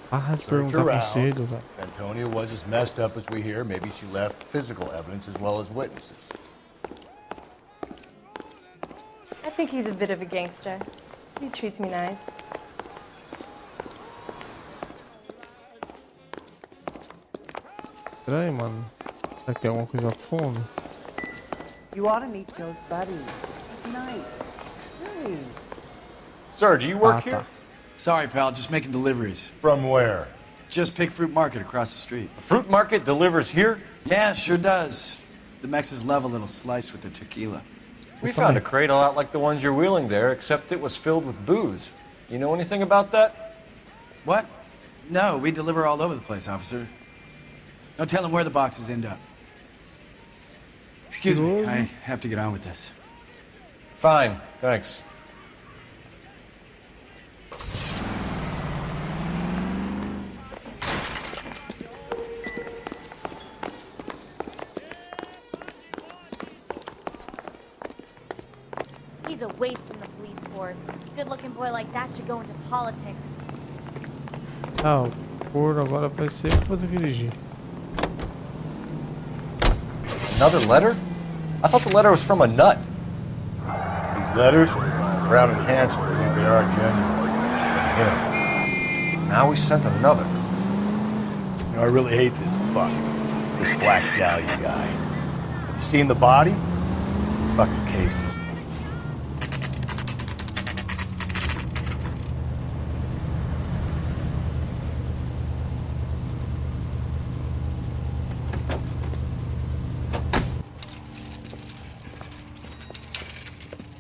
[SPEAKER 1] Para de
[SPEAKER 2] Search
[SPEAKER 1] perguntar
[SPEAKER 2] around.
[SPEAKER 1] conselho, velho.
[SPEAKER 2] If Antonia was as messed up as we hear, maybe she left physical evidence as well as witnesses.
[SPEAKER 11] I think he's a bit of a gangster. He treats me nice.
[SPEAKER 1] Estranho, mano. Será que tem alguma coisa a fundo?
[SPEAKER 10] You ought to meet Joe's buddy. He's nice. Really.
[SPEAKER 3] Sir, do you work
[SPEAKER 1] tá.
[SPEAKER 3] here?
[SPEAKER 6] Sorry, pal, just making deliveries.
[SPEAKER 2] From where?
[SPEAKER 6] Just Pig Fruit Market across the street.
[SPEAKER 3] The fruit market delivers here?
[SPEAKER 6] Yeah, sure does. The Mexes love a little slice with their tequila.
[SPEAKER 3] We found a crate a lot like the ones you're wheeling there, except it was filled with booze. You know anything about that?
[SPEAKER 6] What? No, we deliver all over the place, officer. Don't tell them where the boxes end up. Excuse me, I have to get on with this.
[SPEAKER 3] Fine, thanks.
[SPEAKER 23] He's a waste in the police force. Good-looking boy like that should go into politics.
[SPEAKER 1] Ah, o corno agora vai ser pra dirigir.
[SPEAKER 3] Another letter? I thought the letter was from a nut.
[SPEAKER 2] These letters, Brown and Hanson, believe they are genuine. Yeah.
[SPEAKER 3] Now we sent another.
[SPEAKER 2] You know, I really hate this fuck. This Black Dahlia guy. You seen the body? Fucking cased us.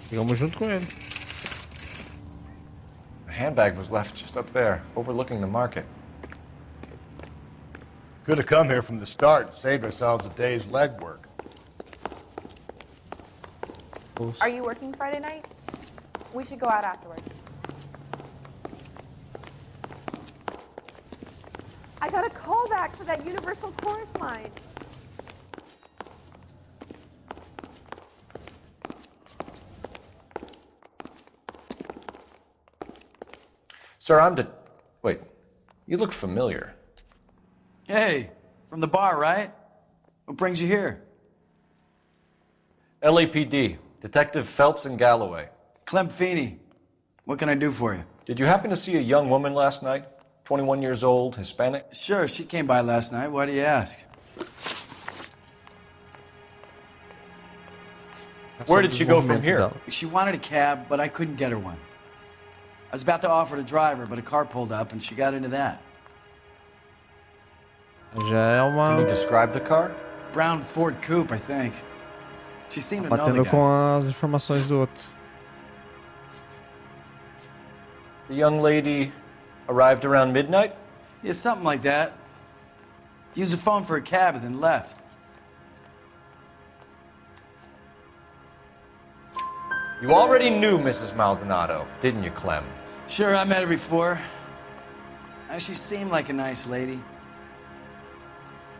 [SPEAKER 1] Chegamos junto com ele.
[SPEAKER 3] The handbag was left just up there, overlooking the market.
[SPEAKER 2] Could have come here from the start and saved ourselves a day's legwork.
[SPEAKER 11] Are you working Friday night? We should go out afterwards. I got a call back for that Universal Chorus line.
[SPEAKER 3] Sir, Wait, you look familiar.
[SPEAKER 6] Hey, from the bar, right? What brings you here?
[SPEAKER 3] LAPD, Detective Phelps and Galloway.
[SPEAKER 6] Clem Feeney. What can I do for you?
[SPEAKER 3] Did you happen to see a young woman last night? 21 years old, Hispanic?
[SPEAKER 6] Sure, she came by last night. Why do you ask?
[SPEAKER 3] Where did she go from here?
[SPEAKER 6] She wanted a cab, but I couldn't get her one. I was about to offer to drive her, but a car pulled up and she got into that.
[SPEAKER 1] Já é uma...
[SPEAKER 3] Can you describe the car?
[SPEAKER 6] Brown Ford Coupe, I think. She seemed to know the
[SPEAKER 1] Batendo
[SPEAKER 6] guy.
[SPEAKER 1] com as informações do outro.
[SPEAKER 3] The young lady arrived around midnight?
[SPEAKER 6] Yeah, something like that. Used the phone for a cab and then left.
[SPEAKER 3] You already knew Mrs. Maldonado, didn't you, Clem?
[SPEAKER 6] Sure, I met her before. She seemed like a nice lady.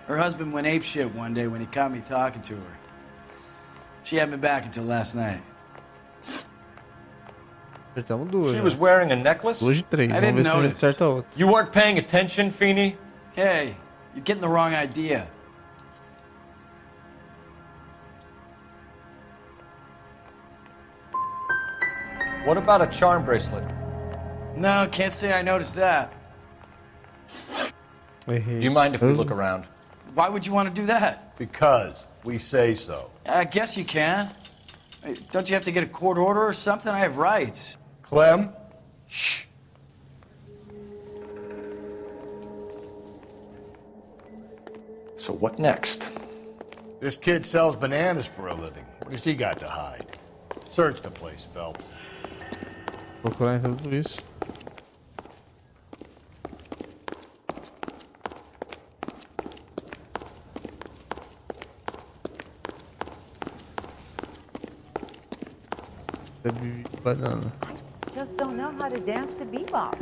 [SPEAKER 6] Her husband went apeshit one day when he caught me talking to her. She hadn't been back until last night.
[SPEAKER 1] Acertamos duas.
[SPEAKER 3] She
[SPEAKER 1] já.
[SPEAKER 3] was wearing a necklace?
[SPEAKER 1] 2 de 3.
[SPEAKER 10] I
[SPEAKER 1] Vamos
[SPEAKER 10] didn't
[SPEAKER 1] ver se a gente
[SPEAKER 10] notice.
[SPEAKER 1] acerta outra.
[SPEAKER 3] You weren't paying attention, Feeney?
[SPEAKER 10] Hey, you're getting the wrong idea.
[SPEAKER 3] What about a charm bracelet?
[SPEAKER 10] No, can't say I noticed that.
[SPEAKER 3] Do you mind if we look around?
[SPEAKER 10] Why would you want to do that?
[SPEAKER 2] Because we say so.
[SPEAKER 10] I guess you can. Hey, don't you have to get a court order or something? I have rights.
[SPEAKER 2] Clem? Shh.
[SPEAKER 3] So what next?
[SPEAKER 2] This kid sells bananas for a living. What has he got to hide? Search the place, Phelps.
[SPEAKER 1] Procurar então tudo isso. Banana.
[SPEAKER 17] Just don't know how to dance to bebop.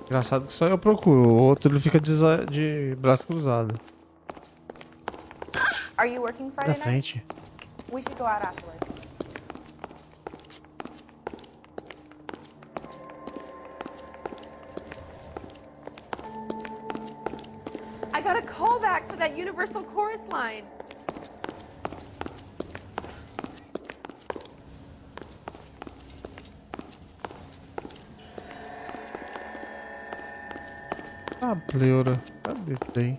[SPEAKER 1] Engraçado que só eu procuro, o outro ele fica de braço cruzado.
[SPEAKER 11] Are you working
[SPEAKER 1] Da
[SPEAKER 11] Friday night?
[SPEAKER 1] frente.
[SPEAKER 11] We should go out afterwards. I got a call back for that Universal Chorus line.
[SPEAKER 1] Ah, pleura. Cadê isso daí?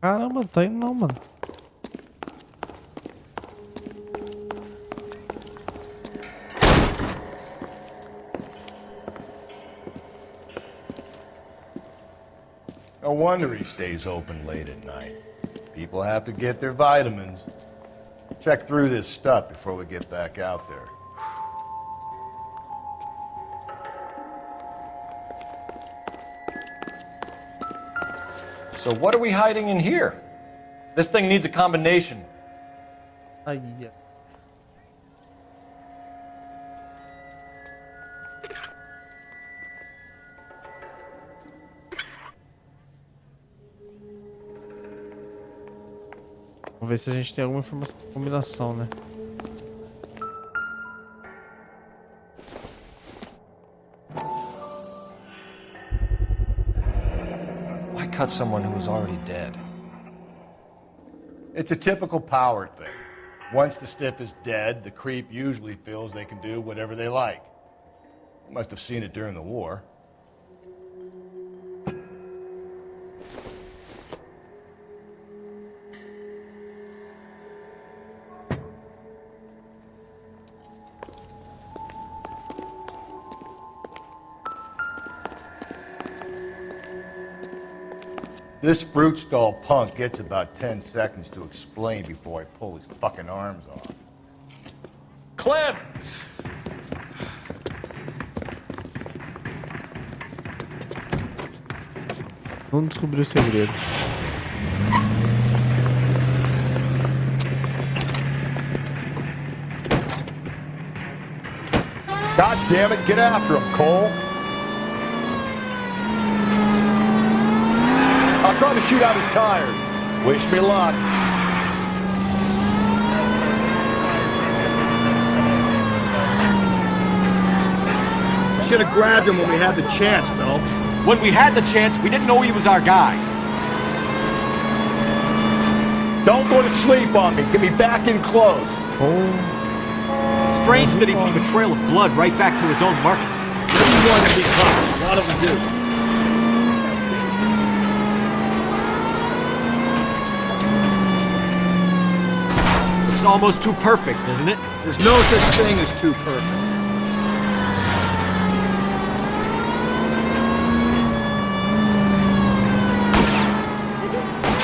[SPEAKER 1] Caramba, não tá indo não, mano.
[SPEAKER 2] No wonder he stays open late at night. People have to get their vitamins. Check through this stuff before we get back out there.
[SPEAKER 3] So what are we hiding in here? This thing needs a combination.
[SPEAKER 1] Ai, yeah. Vamos ver se a gente tem alguma informação de combinação, né?
[SPEAKER 3] Why cut someone who was already dead?
[SPEAKER 2] It's a typical power thing. Once the stiff is dead, the creep usually feels they can do whatever they like. Must have seen it during the war. This fruit stall punk gets about 10 seconds to explain before I pull his fucking arms off.
[SPEAKER 3] Clem!
[SPEAKER 1] Vamos descobrir o segredo.
[SPEAKER 2] God damn it, get after him, Cole. I'll try to shoot out his tires. Wish me luck.
[SPEAKER 15] Should have grabbed him when we had the chance, Phelps.
[SPEAKER 12] When we had the chance, we didn't know he was our guy.
[SPEAKER 2] Don't go to sleep on me. Get me back in close.
[SPEAKER 12] Strange that he'd leave a trail of blood right back to his own market.
[SPEAKER 15] What do you want to be caught? What do we do?
[SPEAKER 12] It's almost too perfect, isn't it?
[SPEAKER 15] There's no such thing as too perfect.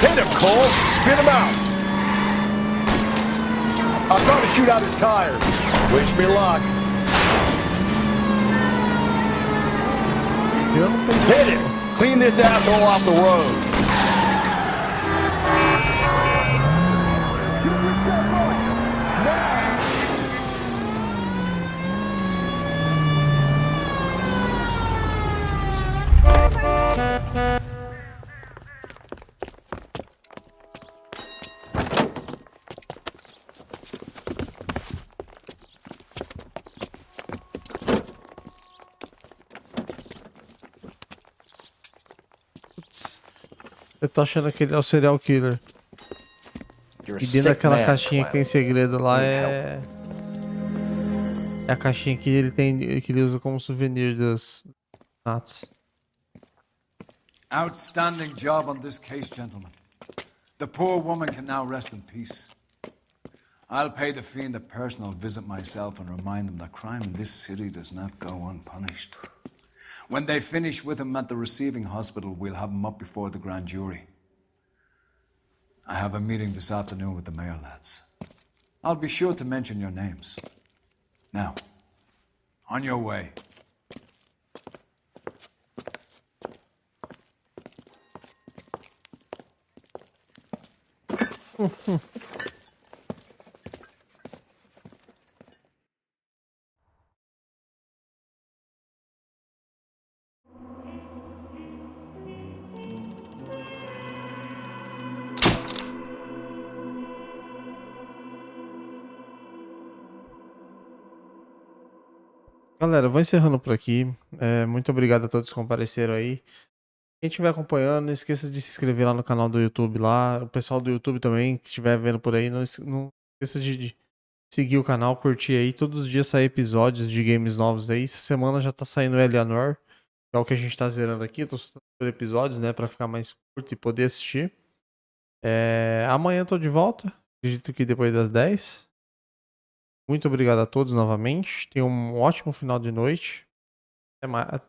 [SPEAKER 15] Hit him, Cole. Spin him out. I'll try to shoot out his tires. Wish me luck. Hit him. Clean this asshole off the road.
[SPEAKER 1] Eu tô achando que ele é o serial killer. E dentro daquela caixinha que tem segredo lá é a caixinha que ele tem, que ele usa como souvenir dos natos.
[SPEAKER 6] Outstanding job on this case, gentlemen. The poor woman can now rest in peace. I'll pay the fiend a personal visit myself and remind him that crime in this city does not go unpunished. When they finish with him at the receiving hospital, we'll have him up before the grand jury. I have a meeting this afternoon with the mayor lads. I'll be sure to mention your names. Now, on your way.
[SPEAKER 1] Galera, eu vou encerrando por aqui. Muito obrigado a todos que compareceram aí. Quem estiver acompanhando, não esqueça de se inscrever lá no canal do YouTube lá. O pessoal do YouTube também, que estiver vendo por aí, não esqueça de seguir o canal, curtir aí. Todos os dias saem episódios de games novos aí. Essa semana já tá saindo Eleanor, que é o que a gente tá zerando aqui. Eu tô soltando episódios, né, pra ficar mais curto e poder assistir. Amanhã eu tô de volta. Acredito que depois das 10. Muito obrigado a todos novamente. Tenham um ótimo final de noite. Até mais.